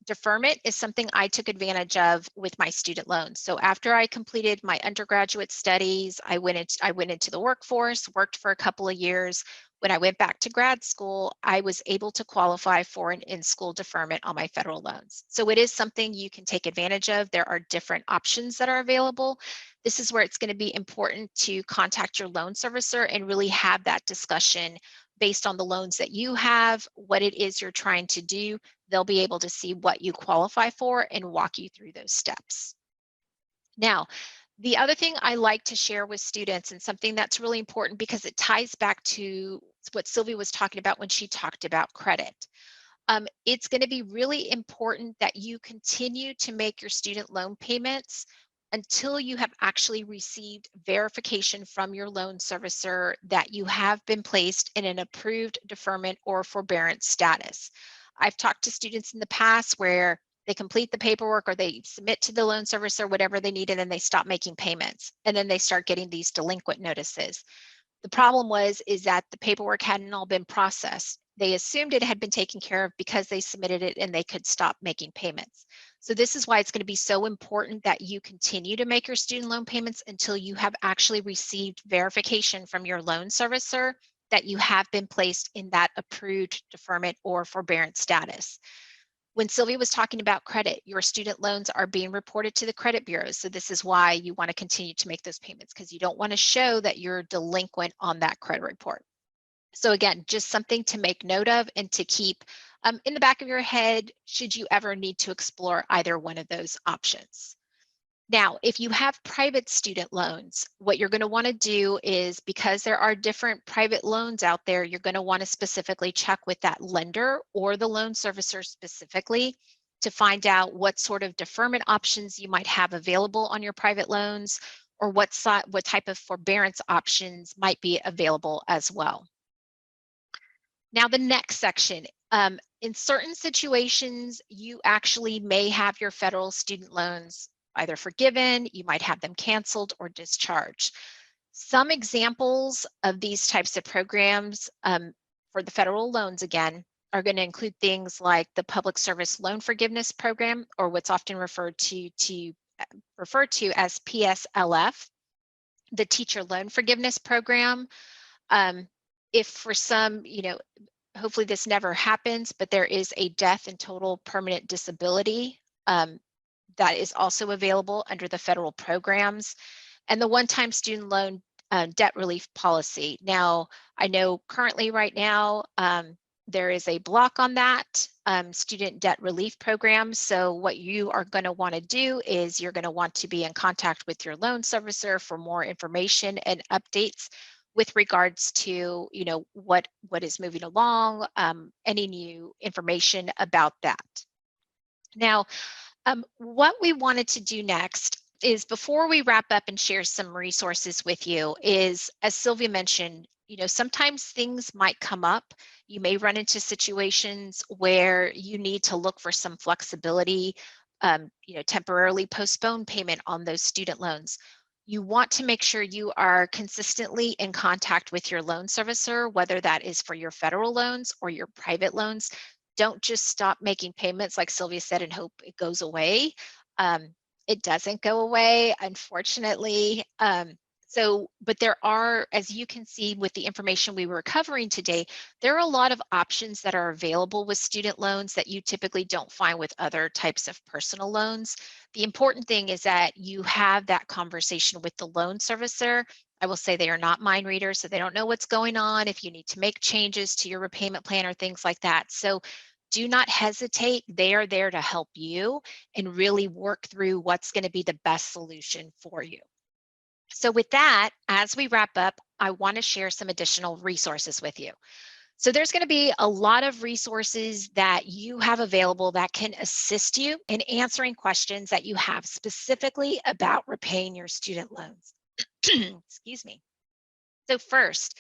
deferment is something I took advantage of with my student loans. So after I completed my undergraduate studies, I went into the workforce, worked for a couple of years. When I went back to grad school, I was able to qualify for an in-school deferment on my federal loans. So it is something you can take advantage of. There are different options that are available. This is where it's going to be important to contact your loan servicer and really have that discussion based on the loans that you have, what it is you're trying to do. They'll be able to see what you qualify for and walk you through those steps. Now, the other thing I like to share with students, and something that's really important because it ties back to what Sylvia was talking about when she talked about credit. It's going to be really important that you continue to make your student loan payments until you have actually received verification from your loan servicer that you have been placed in an approved deferment or forbearance status. I've talked to students in the past where they complete the paperwork or they submit to the loan servicer whatever they need, and then they stop making payments. And then they start getting these delinquent notices. The problem is that the paperwork hadn't all been processed. They assumed it had been taken care of because they submitted it and they could stop making payments. So this is why it's going to be so important that you continue to make your student loan payments until you have actually received verification from your loan servicer that you have been placed in that approved deferment or forbearance status. When Sylvia was talking about credit, your student loans are being reported to the credit bureaus. So this is why you want to continue to make those payments, because you don't want to show that you're delinquent on that credit report. So again, just something to make note of and to keep in the back of your head should you ever need to explore either one of those options. Now, if you have private student loans, what you're going to want to do is, because there are different private loans out there, you're going to want to specifically check with that lender or the loan servicer specifically to find out what sort of deferment options you might have available on your private loans, or what type of forbearance options might be available as well. Now, the next section, in certain situations, you actually may have your federal student loans either forgiven, you might have them canceled or discharged. Some examples of these types of programs for the federal loans, again, are going to include things like the Public Service Loan Forgiveness Program, or what's often referred to as PSLF, the Teacher Loan Forgiveness Program. If for some, hopefully this never happens, but there is a death and total permanent disability that is also available under the federal programs, and the one-time student loan debt relief policy. Now, I know currently right now, there is a block on that student debt relief program. So what you are going to want to do is you're going to want to be in contact with your loan servicer for more information and updates with regards to, what is moving along, any new information about that. Now, what we wanted to do next is, before we wrap up and share some resources with you, is, as Sylvia mentioned, sometimes things might come up. You may run into situations where you need to look for some flexibility, temporarily postpone payment on those student loans. You want to make sure you are consistently in contact with your loan servicer, whether that is for your federal loans or your private loans. Don't just stop making payments, like Sylvia said, and hope it goes away. It doesn't go away, unfortunately. But there are, as you can see with the information we were covering today, there are a lot of options that are available with student loans that you typically don't find with other types of personal loans. The important thing is that you have that conversation with the loan servicer. I will say they are not mind readers, so they don't know what's going on if you need to make changes to your repayment plan or things like that. So do not hesitate. They are there to help you and really work through what's going to be the best solution for you. So with that, as we wrap up, I want to share some additional resources with you. So there's going to be a lot of resources that you have available that can assist you in answering questions that you have specifically about repaying your student loans. Excuse me. So first,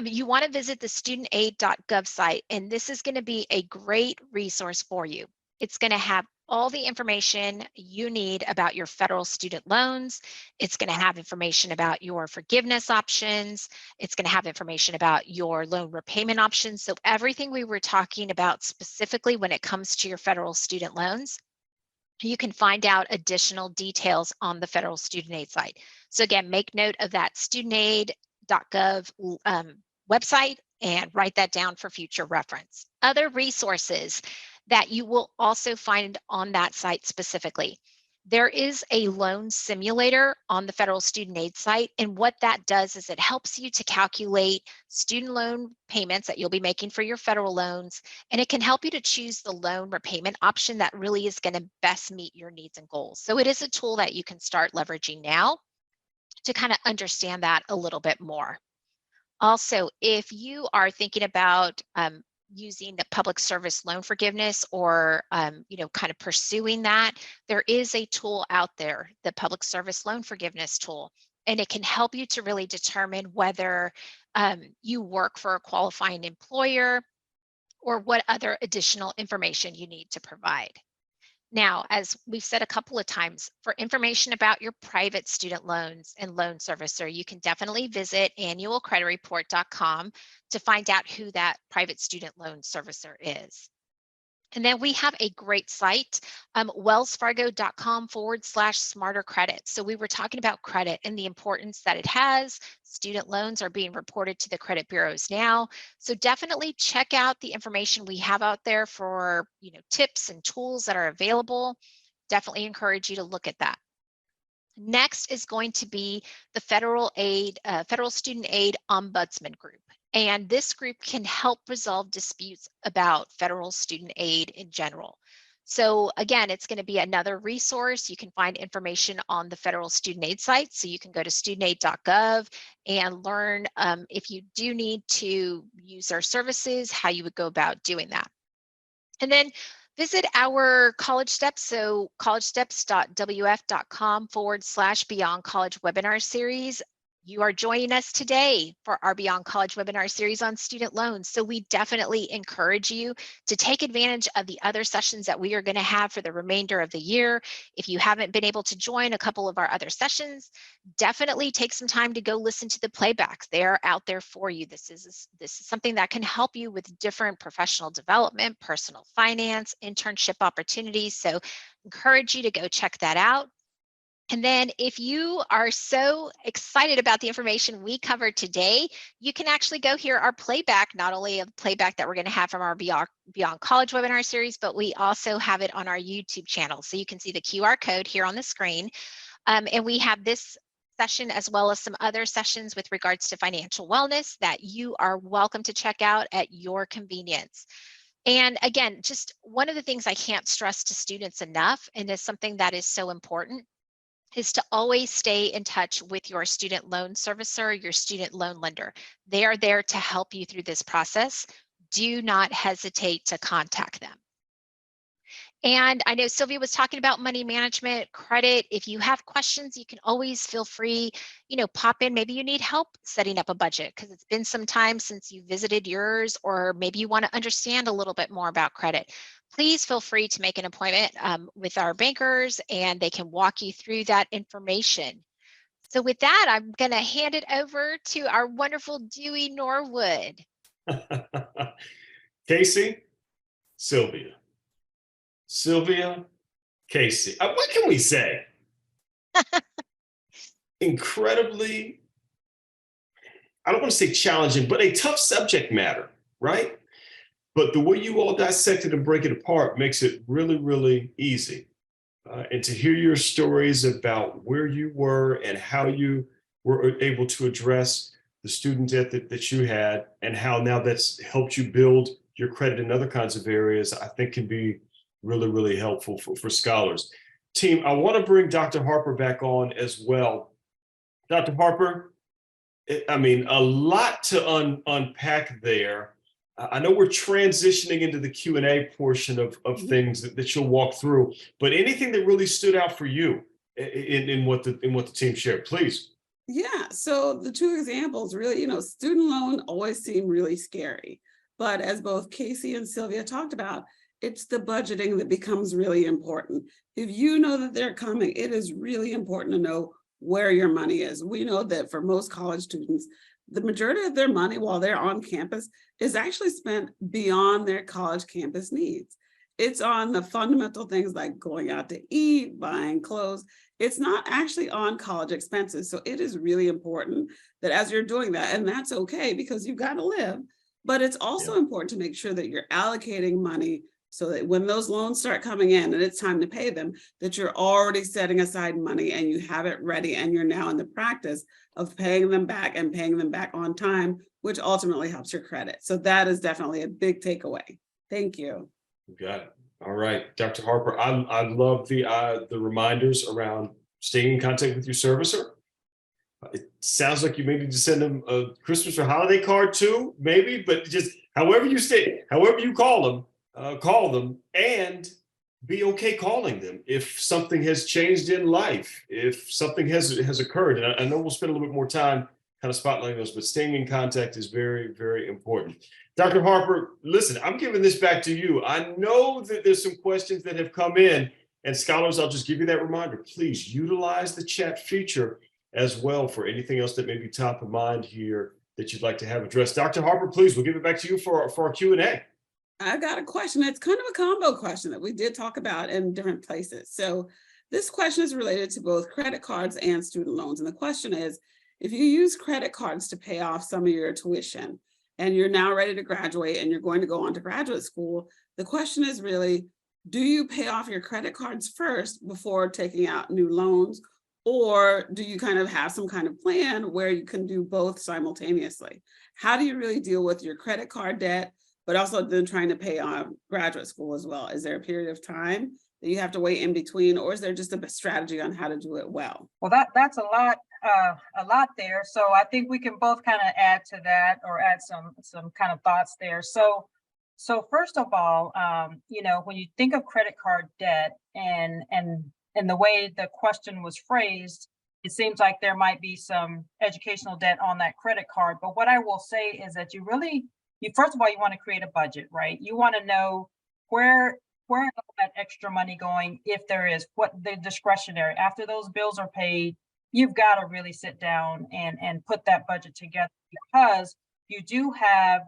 you want to visit the studentaid.gov site, and this is going to be a great resource for you. It's going to have all the information you need about your federal student loans. It's going to have information about your forgiveness options. It's going to have information about your loan repayment options. So everything we were talking about specifically when it comes to your federal student loans, you can find out additional details on the federal student aid site. So again, make note of that studentaid.gov website and write that down for future reference. Other resources that you will also find on that site specifically. There is a loan simulator on the federal student aid site, and what that does is it helps you to calculate student loan payments that you'll be making for your federal loans, and it can help you to choose the loan repayment option that really is going to best meet your needs and goals. So it is a tool that you can start leveraging now to kind of understand that a little bit more. Also, if you are thinking about using the public service loan forgiveness or, kind of pursuing that, there is a tool out there, the public service loan forgiveness tool, and it can help you to really determine whether you work for a qualifying employer or what other additional information you need to provide. Now, as we've said a couple of times, for information about your private student loans and loan servicer, you can definitely visit annualcreditreport.com to find out who that private student loan servicer is. And then we have a great site, wellsfargo.com/smarter credit. So we were talking about credit and the importance that it has. Student loans are being reported to the credit bureaus now. So definitely check out the information we have out there for, tips and tools that are available. Definitely encourage you to look at that. Next is going to be the Federal Student Aid Ombudsman Group. And this group can help resolve disputes about federal student aid in general. So again, it's going to be another resource. You can find information on the federal student aid site. So you can go to studentaid.gov and learn if you do need to use their services, how you would go about doing that. And then visit our College Steps, so collegesteps.wf.com/Beyond College webinar series. You are joining us today for our Beyond College webinar series on student loans. So we definitely encourage you to take advantage of the other sessions that we are going to have for the remainder of the year. If you haven't been able to join a couple of our other sessions, definitely take some time to go listen to the playbacks. They are out there for you. This is something that can help you with different professional development, personal finance, internship opportunities. So encourage you to go check that out. And then if you are so excited about the information we covered today, you can actually go hear our playback, not only a playback that we're going to have from our Beyond College webinar series, but we also have it on our YouTube channel. So you can see the QR code here on the screen. And we have this session as well as some other sessions with regards to financial wellness that you are welcome to check out at your convenience. And again, just one of the things I can't stress to students enough, and is something that is so important, is to always stay in touch with your student loan servicer, your student loan lender. They are there to help you through this process. Do not hesitate to contact them. And I know Sylvia was talking about money management, credit. If you have questions, you can always feel free, pop in. Maybe you need help setting up a budget because it's been some time since you visited yours, or maybe you want to understand a little bit more about credit. Please feel free to make an appointment with our bankers and they can walk you through that information. So with that, I'm going to hand it over to our wonderful Dewey Norwood. Casey, Sylvia, Casey. What can we say? Incredibly, I don't want to say challenging, but a tough subject matter, right? But the way you all dissect it and break it apart makes it really, really easy. And to hear your stories about where you were and how you were able to address the student debt that you had, and how now that's helped you build your credit in other kinds of areas, I think can be really, really helpful for scholars. Team, I want to bring Dr. Harper back on as well. Dr. Harper, I mean, a lot to unpack there. I know we're transitioning into the Q&A portion of things that you'll walk through, but anything that really stood out for you in what the team shared, please. Yeah, so the two examples really, student loan always seem really scary, but as both Casey and Sylvia talked about, it's the budgeting that becomes really important. If you know that they're coming, it is really important to know where your money is. We know that for most college students, the majority of their money while they're on campus is actually spent beyond their college campus needs. It's on the fundamental things like going out to eat, buying clothes. It's not actually on college expenses. So it is really important that as you're doing that, and that's okay because you've got to live, but it's also important to make sure that you're allocating money so that when those loans start coming in and it's time to pay them, that you're already setting aside money and you have it ready and you're now in the practice of paying them back and paying them back on time, which ultimately helps your credit. So that is definitely a big takeaway. Thank you. Got it. All right, Dr. Harper, I love the reminders around staying in contact with your servicer. It sounds like you may need to send them a Christmas or holiday card too, maybe, but just however you call them and be okay calling them if something has changed in life, if something has occurred. And I know we'll spend a little bit more time kind of spotlighting those, but staying in contact is very, very important. Dr. Harper, listen, I'm giving this back to you. I know that there's some questions that have come in, And scholars, I'll just give you that reminder, please utilize the chat feature as well for anything else that may be top of mind here that you'd like to have addressed. Dr. Harper, please, we'll give it back to you for our Q&A. I got a question. It's kind of a combo question that we did talk about in different places. So this question is related to both credit cards and student loans. And the question is, if you use credit cards to pay off some of your tuition and you're now ready to graduate and you're going to go on to graduate school, the question is really, do you pay off your credit cards first before taking out new loans? Or do you kind of have some kind of plan where you can do both simultaneously? How do you really deal with your credit card debt, but also then trying to pay on graduate school as well? Is there a period of time that you have to wait in between, or is there just a strategy on how to do it well? Well, that's a lot there. So I think we can both kind of add to that, or add some kind of thoughts there. So first of all, when you think of credit card debt and the way the question was phrased, it seems like there might be some educational debt on that credit card. But what I will say is that you first of all, you want to create a budget, right? You want to know where is that extra money going, if there is, what the discretionary, after those bills are paid, you've got to really sit down and put that budget together, because you do have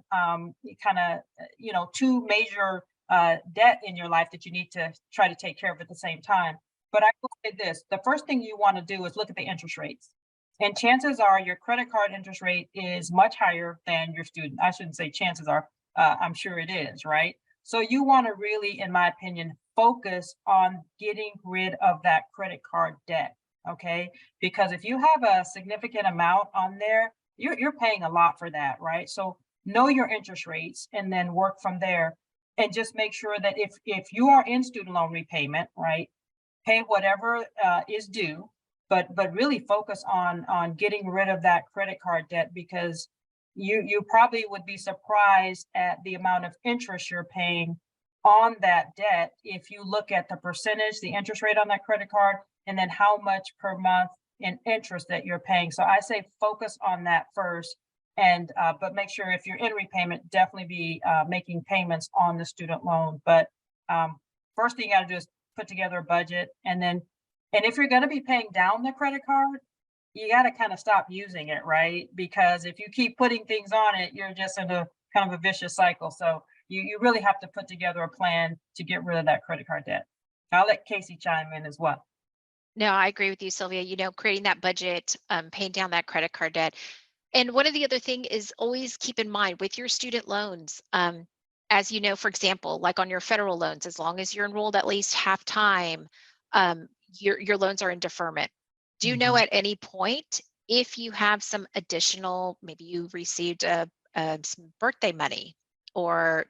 two major debt in your life that you need to try to take care of at the same time. But I will say this, the first thing you want to do is look at the interest rates. And chances are your credit card interest rate is much higher than your student. I shouldn't say chances are, I'm sure it is, right? So you want to really, in my opinion, focus on getting rid of that credit card debt, okay? Because if you have a significant amount on there, you're paying a lot for that, right? So know your interest rates and then work from there. And just make sure that if you are in student loan repayment, right, pay whatever is due, but really focus on getting rid of that credit card debt, because you probably would be surprised at the amount of interest you're paying on that debt if you look at the percentage, the interest rate on that credit card, and then how much per month in interest that you're paying. So I say focus on that first, and but make sure if you're in repayment, definitely be making payments on the student loan. But first thing you got to do is put together a budget, and if you're going to be paying down the credit card, you got to kind of stop using it, right? Because if you keep putting things on it, you're just in a kind of a vicious cycle. So you really have to put together a plan to get rid of that credit card debt. I'll let Casey chime in as well. No, I agree with you, Sylvia. Creating that budget, paying down that credit card debt. And one of the other thing is always keep in mind with your student loans, as you know, for example, like on your federal loans, as long as you're enrolled at least half time, your loans are in deferment. Do you know at any point if you have some additional, maybe you received some birthday money or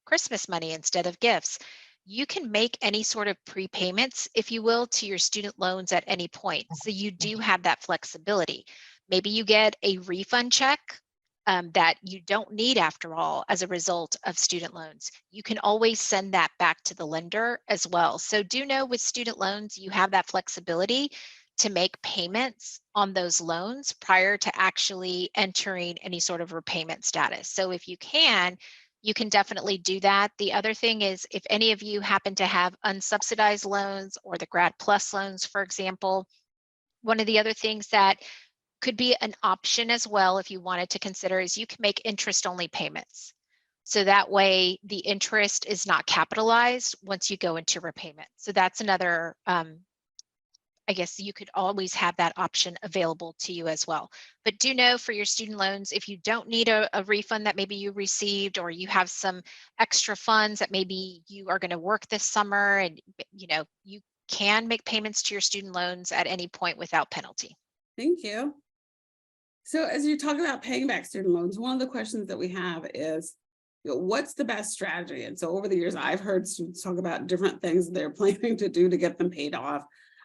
Christmas money instead of gifts, you can make any sort of prepayments, if you will, to your student loans at any point. So you do have that flexibility. Maybe you get a refund check that you don't need after all as a result of student loans. You can always send that back to the lender as well. So do know with student loans, you have that flexibility to make payments on those loans prior to actually entering any sort of repayment status. So if you can definitely do that. The other thing is, if any of you happen to have unsubsidized loans or the Grad Plus loans, for example, one of the other things that could be an option as well, if you wanted to consider, is you can make interest-only payments. So that way the interest is not capitalized once you go into repayment. So that's another, I guess you could always have that option available to you as well. But do know for your student loans, if you don't need a refund that maybe you received, or you have some extra funds that maybe you are going to work this summer, and you can make payments to your student loans at any point without penalty. Thank you. So as you talk about paying back student loans, one of the questions that we have is, what's the best strategy? And so over the years, I've heard students talk about different things they're planning to do to get them paid off.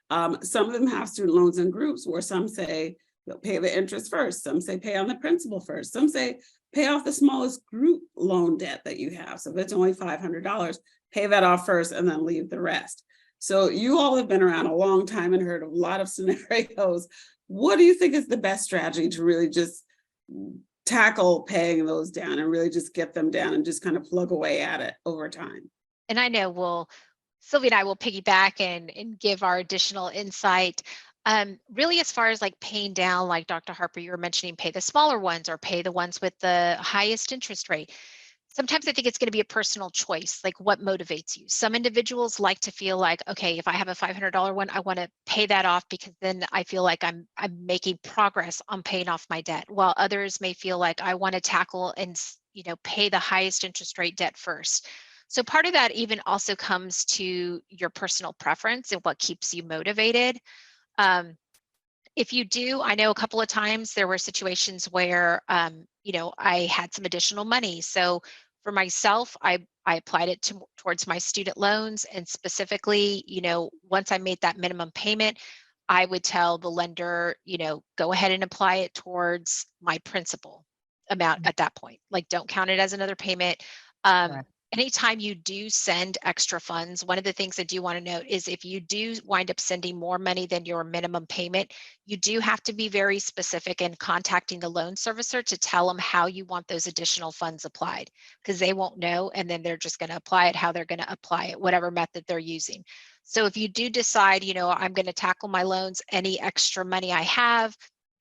Some of them have student loans in groups where some say pay the interest first, some say pay on the principal first, some say pay off the smallest group loan debt that you have. So if it's only $500, pay that off first and then leave the rest. So you all have been around a long time and heard of a lot of scenarios. What do you think is the best strategy to really just tackle paying those down and really just get them down and just kind of plug away at it over time? And I know Sylvia and I will piggyback and give our additional insight. Really, as far as like paying down, like Dr. Harper, you were mentioning, pay the smaller ones or pay the ones with the highest interest rate. Sometimes I think it's going to be a personal choice, like what motivates you. Some individuals like to feel like, okay, if I have a $500 one, I want to pay that off because then I feel like I'm making progress on paying off my debt. While others may feel like I want to tackle and pay the highest interest rate debt first. So part of that even also comes to your personal preference and what keeps you motivated. If you do, I know a couple of times there were situations where, I had some additional money. So for myself, I applied it towards my student loans, and specifically, once I made that minimum payment, I would tell the lender, go ahead and apply it towards my principal amount at that point. Like, don't count it as another payment. Right. Anytime you do send extra funds, one of the things I do want to note is if you do wind up sending more money than your minimum payment, you do have to be very specific in contacting the loan servicer to tell them how you want those additional funds applied, because they won't know, and then they're just going to apply it how they're going to apply it, whatever method they're using. So if you do decide, I'm going to tackle my loans, any extra money I have,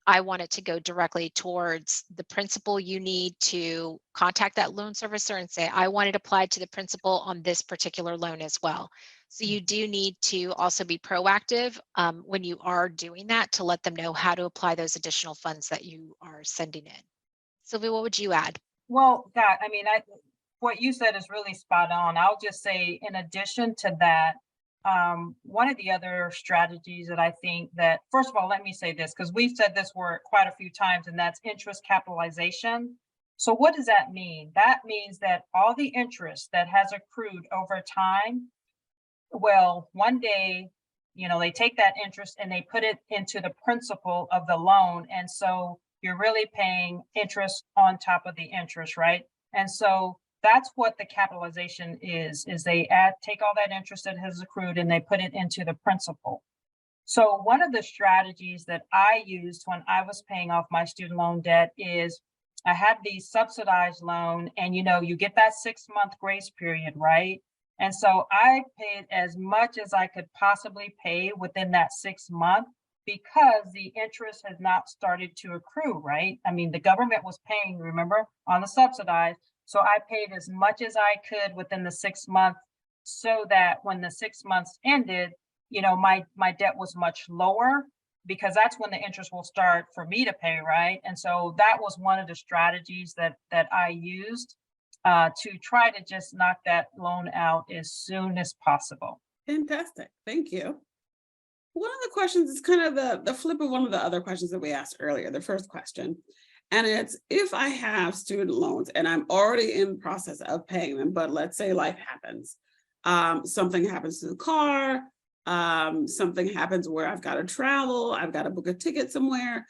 I want it to go directly towards the principal. You need to contact that loan servicer and say, I want it applied to the principal on this particular loan as well. So you do need to also be proactive when you are doing that, to let them know how to apply those additional funds that you are sending in. Sylvia, what would you add? Well, God, I mean, what you said is really spot on. I'll just say, in addition to that, one of the other strategies that I think that, first of all, let me say this, because we've said this word quite a few times, and that's interest capitalization. So what does that mean? That means that all the interest that has accrued over time, well, one day, they take that interest and they put it into the principal of the loan. And so you're really paying interest on top of the interest, right? And so that's what the capitalization is they take all that interest that has accrued and they put it into the principal. So one of the strategies that I used when I was paying off my student loan debt is I had the subsidized loan, and you get that 6-month grace period, right? And so I paid as much as I could possibly pay within that 6 month, because the interest has not started to accrue, right? I mean, the government was paying, remember, on the subsidized. So I paid as much as I could within the 6 months, so that when the 6 months ended, my debt was much lower, because that's when the interest will start for me to pay, right? And so that was one of the strategies that I used to try to just knock that loan out as soon as possible. Fantastic. Thank you. One of the questions is kind of the flip of one of the other questions that we asked earlier, the first question. And it's, if I have student loans and I'm already in the process of paying them, but let's say life happens, something happens to the car, something happens where I've got to travel, I've got to book a ticket somewhere.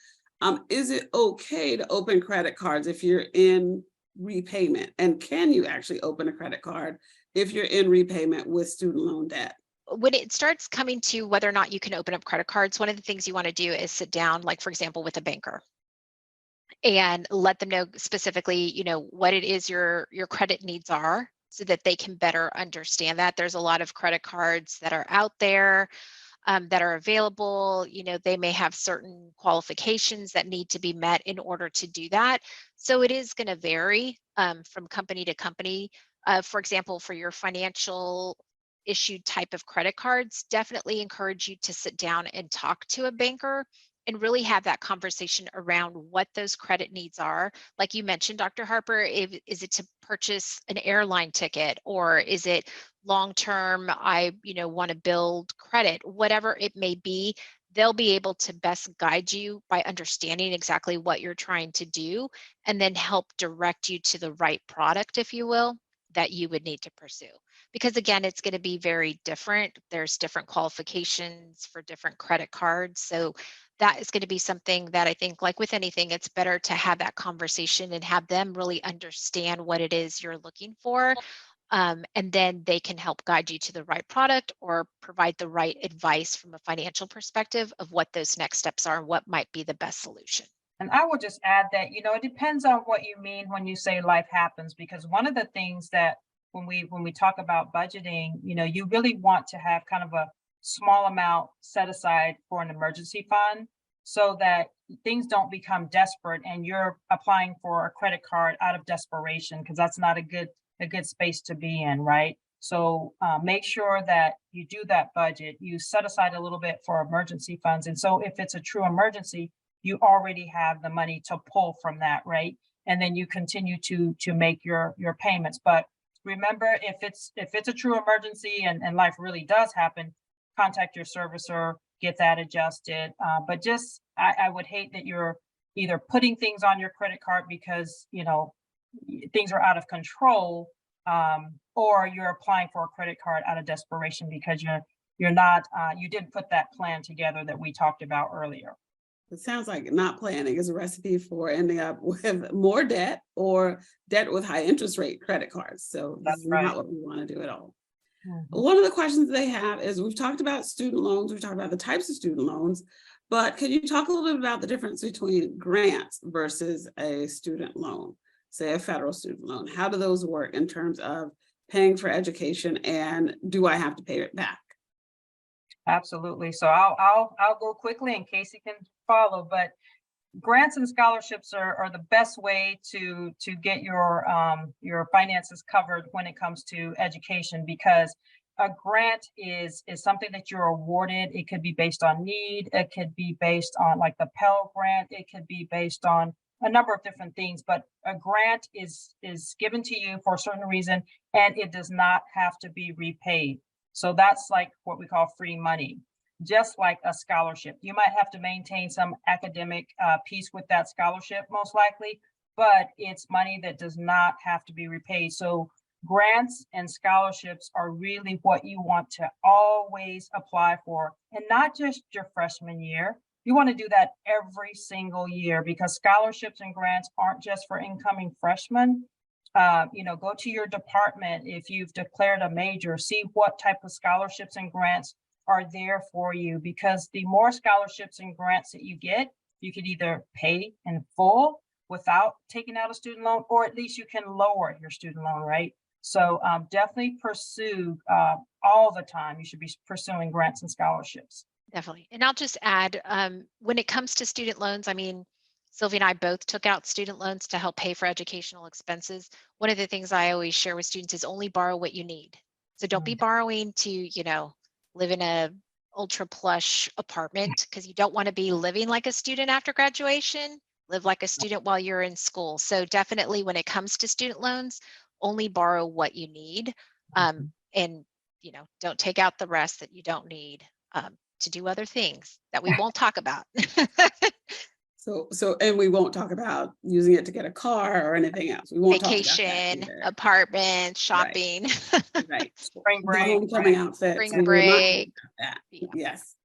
Is it okay to open credit cards if you're in repayment? And can you actually open a credit card if you're in repayment with student loan debt? When it starts coming to whether or not you can open up credit cards, one of the things you want to do is sit down, like, for example, with a banker, and let them know specifically, what it is your credit needs are, so that they can better understand that. There's a lot of credit cards that are out there that are available. They may have certain qualifications that need to be met in order to do that. So it is going to vary from company to company. For example, for your financial issued type of credit cards, definitely encourage you to sit down and talk to a banker and really have that conversation around what those credit needs are. Like you mentioned, Dr. Harper, is it to purchase an airline ticket, or is it long-term, I want to build credit, whatever it may be. They'll be able to best guide you by understanding exactly what you're trying to do, and then help direct you to the right product, if you will, that you would need to pursue. Because again, it's going to be very different. There's different qualifications for different credit cards. So that is going to be something that I think, like with anything, it's better to have that conversation and have them really understand what it is you're looking for. And then they can help guide you to the right product, or provide the right advice from a financial perspective of what those next steps are and what might be the best solution. And I will just add that, it depends on what you mean when you say life happens, because one of the things that when we talk about budgeting, you really want to have kind of a small amount set aside for an emergency fund so that things don't become desperate and you're applying for a credit card out of desperation, because that's not a good space to be in, right? So make sure that you do that budget. You set aside a little bit for emergency funds. And so if it's a true emergency, you already have the money to pull from that, right? And then you continue to make your payments. But remember, if it's a true emergency and life really does happen, contact your servicer, get that adjusted. But just, I would hate that you're either putting things on your credit card because, things are out of control, or you're applying for a credit card out of desperation because you're not, you didn't put that plan together that we talked about earlier. It sounds like not planning is a recipe for ending up with more debt or debt with high interest rate credit cards. So That's this is right. not what we want to do at all. Mhm. One of the questions they have is, we've talked about student loans, we've talked about the types of student loans, but can you talk a little bit about the difference between grants versus a student loan, say a federal student loan? How do those work in terms of paying for education, and do I have to pay it back? Absolutely. So I'll go quickly and Casey can follow, but grants and scholarships are the best way to get your finances covered when it comes to education, because a grant is something that you're awarded. It could be based on need. It could be based on like the Pell Grant. It could be based on a number of different things, but a grant is given to you for a certain reason, and it does not have to be repaid. So that's like what we call free money. Just like a scholarship, you might have to maintain some academic piece with that scholarship, most likely, but it's money that does not have to be repaid. So grants and scholarships are really what you want to always apply for, and not just your freshman year. You want to do that every single year, because scholarships and grants aren't just for incoming freshmen. Go to your department if you've declared a major, see what type of scholarships and grants are there for you, because the more scholarships and grants that you get, you could either pay in full without taking out a student loan, or at least you can lower your student loan, right? So definitely pursue all the time. You should be pursuing grants and scholarships. Definitely. And I'll just add, when it comes to student loans, I mean, Sylvia and I both took out student loans to help pay for educational expenses. One of the things I always share with students is only borrow what you need. So don't be borrowing to, live in a ultra plush apartment, because you don't want to be living like a student after graduation. Live like a student while you're in school. So definitely when it comes to student loans, only borrow what you need, and don't take out the rest that you don't need to do other things that we won't talk about. And we won't talk about using it to get a car or anything else. We won't Vacation, talk about that either. apartment, shopping. Right. Spring The break, homecoming outfits. Spring we will not talk break. about that. Yeah. Yes.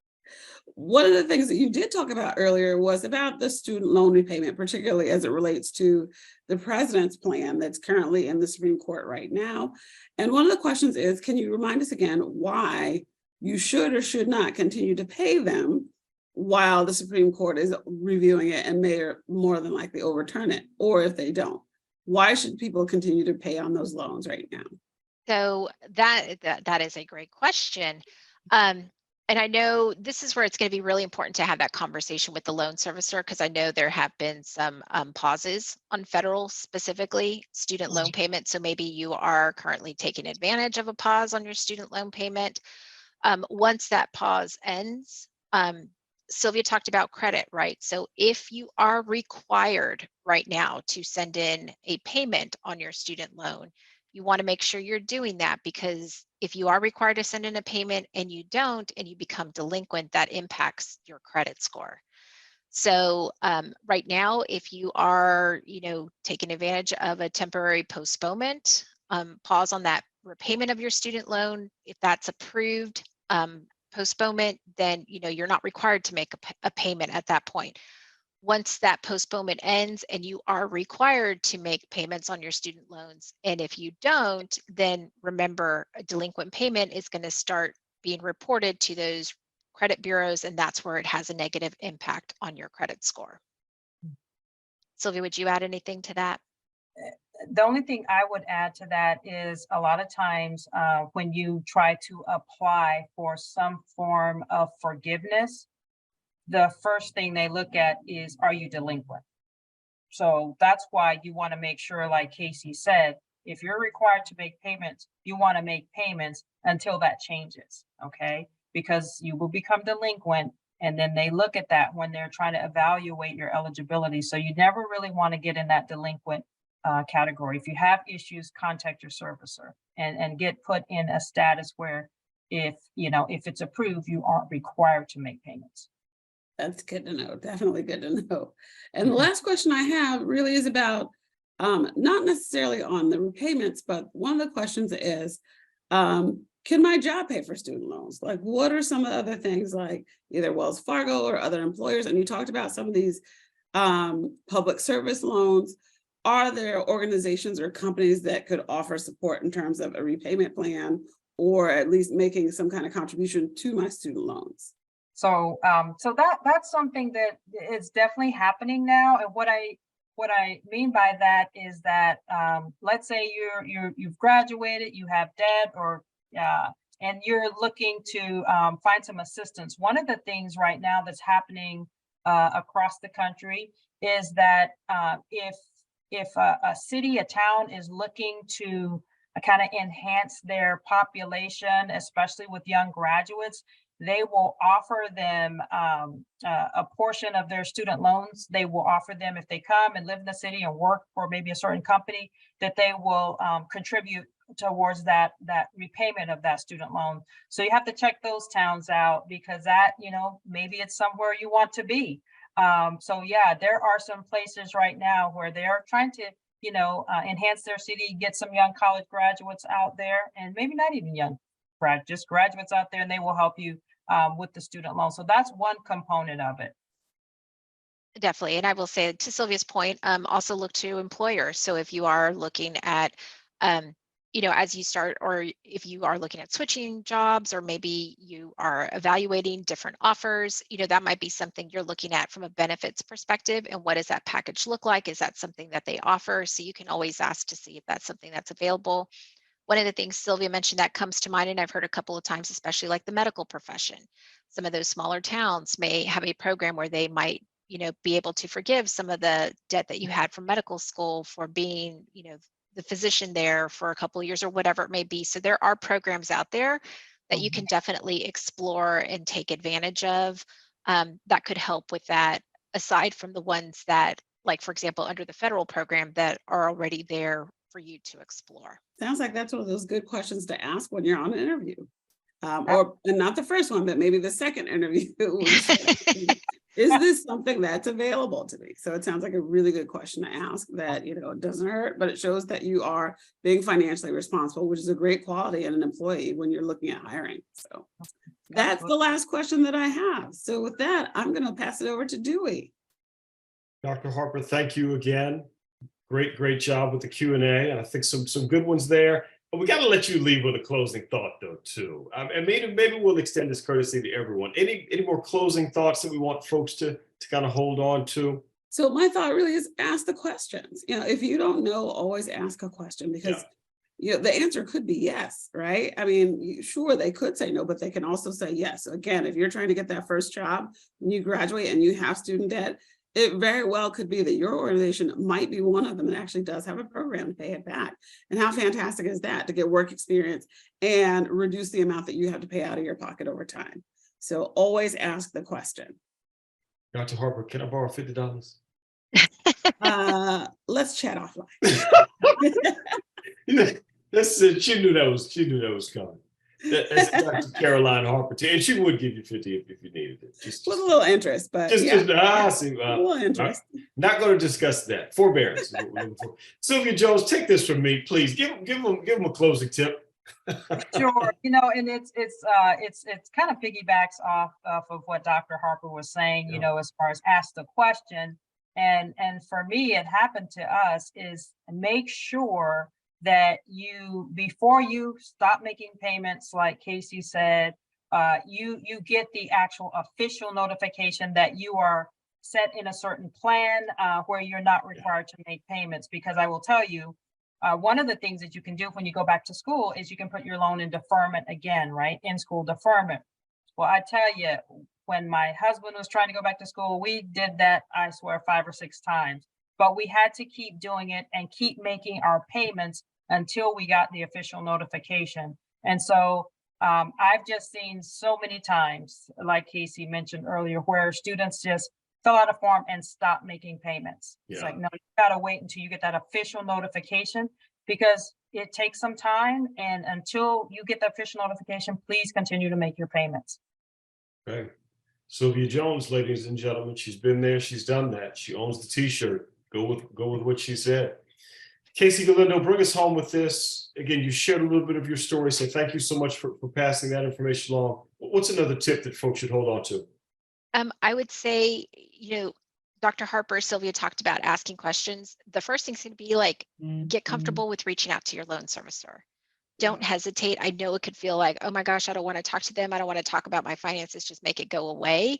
One of the things that you did talk about earlier was about the student loan repayment, particularly as it relates to the president's plan that's currently in the Supreme Court right now. And one of the questions is, can you remind us again why you should or should not continue to pay them while the Supreme Court is reviewing it and may more than likely overturn it? Or if they don't, why should people continue to pay on those loans right now? So that is a great question. And I know this is where it's going to be really important to have that conversation with the loan servicer, because I know there have been some pauses on federal, specifically student loan payment. So maybe you are currently taking advantage of a pause on your student loan payment. Once that pause ends, Sylvia talked about credit, right? So if you are required right now to send in a payment on your student loan, you want to make sure you're doing that, because if you are required to send in a payment and you don't, and you become delinquent, that impacts your credit score. So right now, if you are, taking advantage of a temporary postponement, pause on that repayment of your student loan. If that's approved, postponement, then you're not required to make a payment at that point. Once that postponement ends and you are required to make payments on your student loans, and if you don't, then remember, a delinquent payment is going to start being reported to those credit bureaus, and that's where it has a negative impact on your credit score. Sylvia, would you add anything to that? the only thing I would add to that is a lot of times when you try to apply for some form of forgiveness, the first thing they look at is, are you delinquent? So that's why you want to make sure, like Casey said, if you're required to make payments, you want to make payments until that changes, okay? Because you will become delinquent, and then they look at that when they're trying to evaluate your eligibility. So you never really want to get in that delinquent category. If you have issues, contact your servicer and get put in a status where if it's approved, you aren't required to make payments. That's good to know. Definitely good to know. And the last question I have really is about not necessarily on the repayments, but one of the questions is, can my job pay for student loans? Like, what are some of the other things like either Wells Fargo or other employers? And you talked about some of these public service loans. Are there organizations or companies that could offer support in terms of a repayment plan, or at least making some kind of contribution to my student loans? So that's something that is definitely happening now. And what I mean by that is that let's say you've graduated, you have debt, or and you're looking to find some assistance. One of the things right now that's happening across the country is that if a city, a town is looking to kind of enhance their population, especially with young graduates, they will offer them a portion of their student loans. They will offer them, if they come and live in the city and work for maybe a certain company, that they will contribute towards that repayment of that student loan. So you have to check those towns out, because that, maybe it's somewhere you want to be. So yeah, there are some places right now where they are trying to, enhance their city, get some young college graduates out there, and maybe not even young just graduates out there, and they will help you with the student loan. So that's one component of it. Definitely. And I will say, to Sylvia's point, also look to employers. So if you are looking at, as you start, or if you are looking at switching jobs, or maybe you are evaluating different offers, that might be something you're looking at from a benefits perspective. And what does that package look like? Is that something that they offer? So you can always ask to see if that's something that's available. One of the things Sylvia mentioned that comes to mind, and I've heard a couple of times, especially like the medical profession, some of those smaller towns may have a program where they might, be able to forgive some of the debt that you had from medical school for being, the physician there for a couple of years, or whatever it may be. So there are programs out there that you can definitely explore and take advantage of that could help with that, aside from the ones that, like, for example, under the federal program, that are already there for you to explore. Sounds like that's one of those good questions to ask when you're on an interview. Or not the first one, but maybe the second interview. Is this something that's available to me? So it sounds like a really good question to ask that, it doesn't hurt, but it shows that you are being financially responsible, which is a great quality in an employee when you're looking at hiring. So that's the last question that I have. So with that, I'm going to pass it over to Dewey. Dr. Harper, thank you again. Great job with the Q&A. And I think some good ones there. But we got to let you leave with a closing thought, though, too. And maybe we'll extend this courtesy to everyone. Any more closing thoughts that we want folks to kind of hold on to? So my thought really is ask the questions. If you don't know, always ask a question, because the answer could be yes, right? I mean, sure, they could say no, but they can also say yes. So again, if you're trying to get that first job when you graduate and you have student debt, it very well could be that your organization might be one of them that actually does have a program to pay it back. And how fantastic is that, to get work experience and reduce the amount that you have to pay out of your pocket over time? So always ask the question. Dr. Harper, can I borrow $50? Let's chat offline. That's it. She knew that was coming. That's Dr. Caroline Harper, and she would give you 50 if you needed it. Just with a little interest, but see, a little interest. Not going to discuss that. Forbearance. Sylvia Jones, take this from me, please. Give them a closing tip. Sure, and it's kind of piggybacks off of what Dr. Harper was saying, as far as ask the question. And for me, it happened to us is make sure that before you stop making payments, like Casey said, you get the actual official notification that you are set in a certain plan where you're not required to make payments. Because I will tell you, one of the things that you can do when you go back to school is you can put your loan in deferment again, right? In school deferment. Well, I tell you, when my husband was trying to go back to school, we did that, I swear, 5 or 6 times. But we had to keep doing it and keep making our payments until we got the official notification. And so I've just seen so many times, like Casey mentioned earlier, where students just fill out a form and stop making payments. It's like, no, you gotta wait until you get that official notification, because it takes some time. And until you get the official notification, please continue to make your payments. Okay. Sylvia Jones, ladies and gentlemen, she's been there, she's done that. She owns the t-shirt. Go with what she said. Casey Galindo, bring us home with this. Again, you shared a little bit of your story, so thank you so much for passing that information along. What's another tip that folks should hold on to? I would say, Dr. Harper, Sylvia talked about asking questions. The first thing's going to be like, get comfortable with reaching out to your loan servicer. Don't hesitate. I know it could feel like, oh my gosh, I don't want to talk to them. I don't want to talk about my finances. Just make it go away.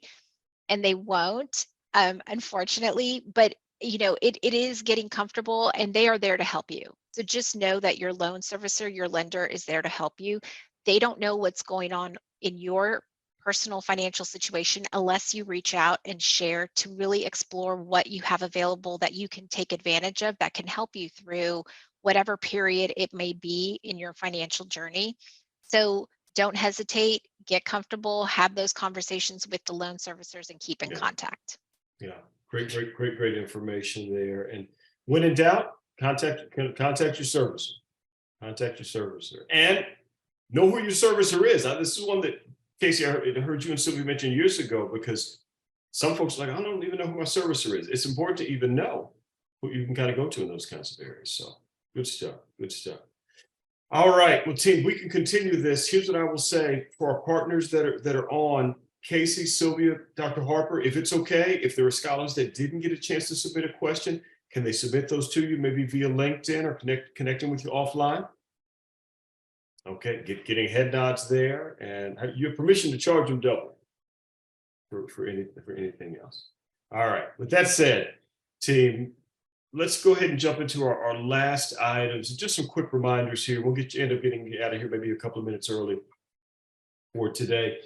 And they won't, unfortunately, but it is getting comfortable, and they are there to help you. So just know that your loan servicer, your lender, is there to help you. They don't know what's going on in your personal financial situation unless you reach out and share to really explore what you have available that you can take advantage of, that can help you through whatever period it may be in your financial journey. So don't hesitate, get comfortable, have those conversations with the loan servicers, and keep in contact. Yeah, great information there. And when in doubt, contact your servicer. Contact your servicer, and know who your servicer is. This is one that, Casey, I heard you and Sylvia mention years ago, because some folks are like, I don't even know who my servicer is. It's important to even know who you can kind of go to in those kinds of areas. So good stuff. All right, well, team, we can continue this. Here's what I will say for our partners that are on. Casey, Sylvia, Dr. Harper, if it's okay, if there are scholars that didn't get a chance to submit a question, can they submit those to you, maybe via LinkedIn or connecting with you offline? Okay, getting head nods there, and you have permission to charge them double for anything else. All right, with that said, team, let's go ahead and jump into our last items. Just some quick reminders here. We'll end up getting out of here maybe a couple of minutes early for today.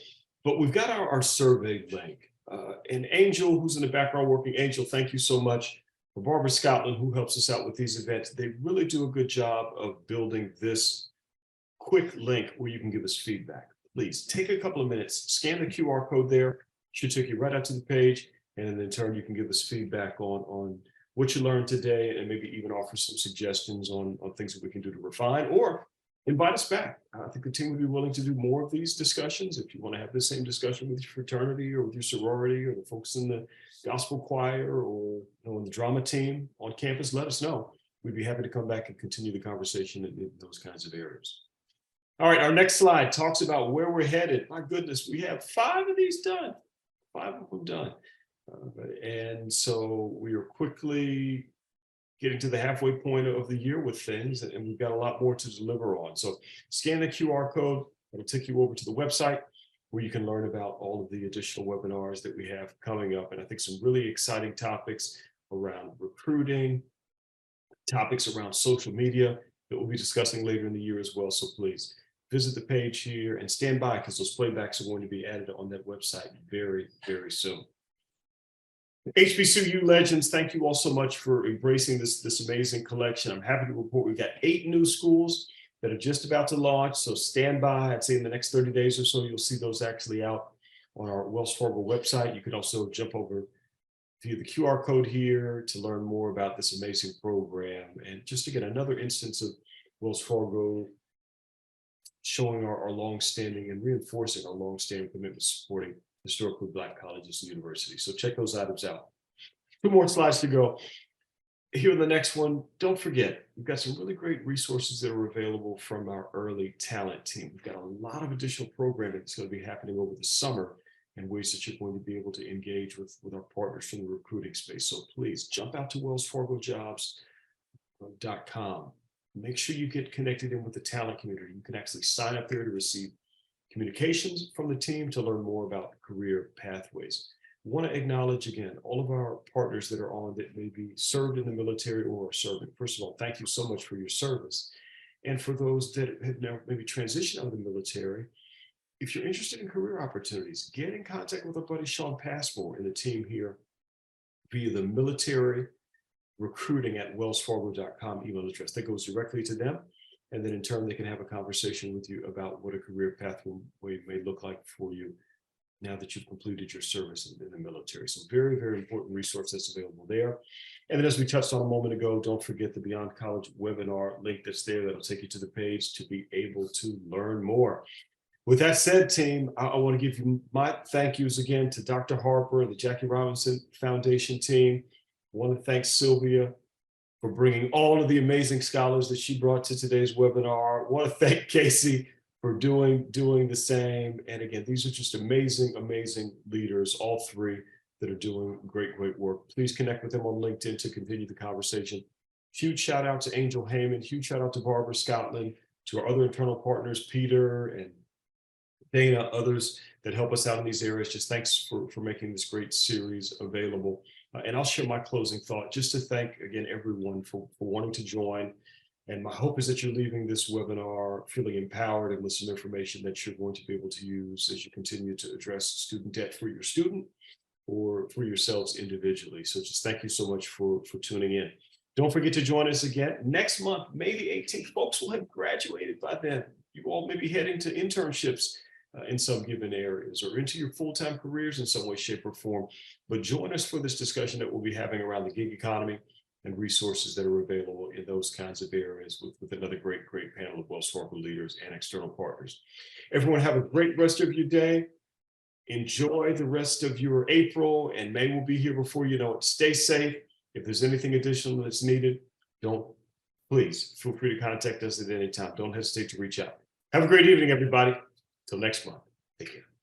But we've got our survey link. And Angel, who's in the background working, Angel, thank you so much. For Barbara Scotland, who helps us out with these events, they really do a good job of building this quick link where you can give us feedback. Please take a couple of minutes, scan the QR code there. Should take you right out to the page, and in turn, you can give us feedback on what you learned today, and maybe even offer some suggestions on things that we can do to refine, or invite us back. I think the team would be willing to do more of these discussions. If you want to have the same discussion with your fraternity or with your sorority or the folks in the gospel choir or in the drama team on campus, let us know. We'd be happy to come back and continue the conversation in those kinds of areas. All right, our next slide talks about where we're headed. My goodness, we have 5 of these done, 5 of them done. And so we are quickly getting to the halfway point of the year with things, and we've got a lot more to deliver on. So scan the QR code. It'll take you over to the website where you can learn about all of the additional webinars that we have coming up. And I think some really exciting topics around recruiting, topics around social media that we'll be discussing later in the year as well. So please visit the page here and stand by, because those playbacks are going to be added on that website very, very soon. HBCU legends, thank you all so much for embracing this amazing collection. I'm happy to report we've got 8 new schools that are just about to launch. So stand by. I'd say in the next 30 days or so, you'll see those actually out on our Wells Fargo website. You can also jump over via the QR code here to learn more about this amazing program, and just to get another instance of Wells Fargo showing our longstanding and reinforcing our longstanding commitment to supporting historically Black colleges and universities. So check those items out. 2 more slides to go. Here in the next one, don't forget, we've got some really great resources that are available from our early talent team. We've got a lot of additional programming that's going to be happening over the summer, and ways that you're going to be able to engage with our partners from the recruiting space. So please jump out to wellsfargojobs.com. Make sure you get connected in with the talent community. You can actually sign up there to receive communications from the team to learn more about career pathways. Want to acknowledge again all of our partners that are on that may be served in the military or are serving. First of all, thank you so much for your service. And for those that have now maybe transitioned out of the military, if you're interested in career opportunities, get in contact with our buddy Sean Passmore and the team here via the military recruiting at wellsfargo.com email address. That goes directly to them. And then in turn, they can have a conversation with you about what a career pathway may look like for you now that you've completed your service in the military. So very, very important resource that's available there. And then as we touched on a moment ago, don't forget the Beyond College webinar link that's there. That'll take you to the page to be able to learn more. With that said, team, I want to give you my thank yous again to Dr. Harper and the Jackie Robinson Foundation team. I want to thank Sylvia for bringing all of the amazing scholars that she brought to today's webinar. I want to thank Casey for doing the same. And again, these are just amazing, amazing leaders, all three that are doing great, great work. Please connect with them on LinkedIn to continue the conversation. Huge shout out to Angel Heyman, huge shout out to Barbara Scotland, to our other internal partners, Peter and Dana, others that help us out in these areas. Just thanks for making this great series available. And I'll share my closing thought just to thank again everyone for wanting to join. And my hope is that you're leaving this webinar feeling empowered and with some information that you're going to be able to use as you continue to address student debt for your student or for yourselves individually. So just thank you so much for tuning in. Don't forget to join us again next month, May the 18th. Folks will have graduated by then. You all may be heading to internships in some given areas or into your full-time careers in some way, shape, or form. But join us for this discussion that we'll be having around the gig economy and resources that are available in those kinds of areas with another great panel of Wells Fargo leaders and external partners. Everyone have a great rest of your day. Enjoy the rest of your April, and May will be here before you know it. Stay safe. If there's anything additional that's needed, please feel free to contact us at any time. Don't hesitate to reach out. Have a great evening, everybody. Till next month. Take care.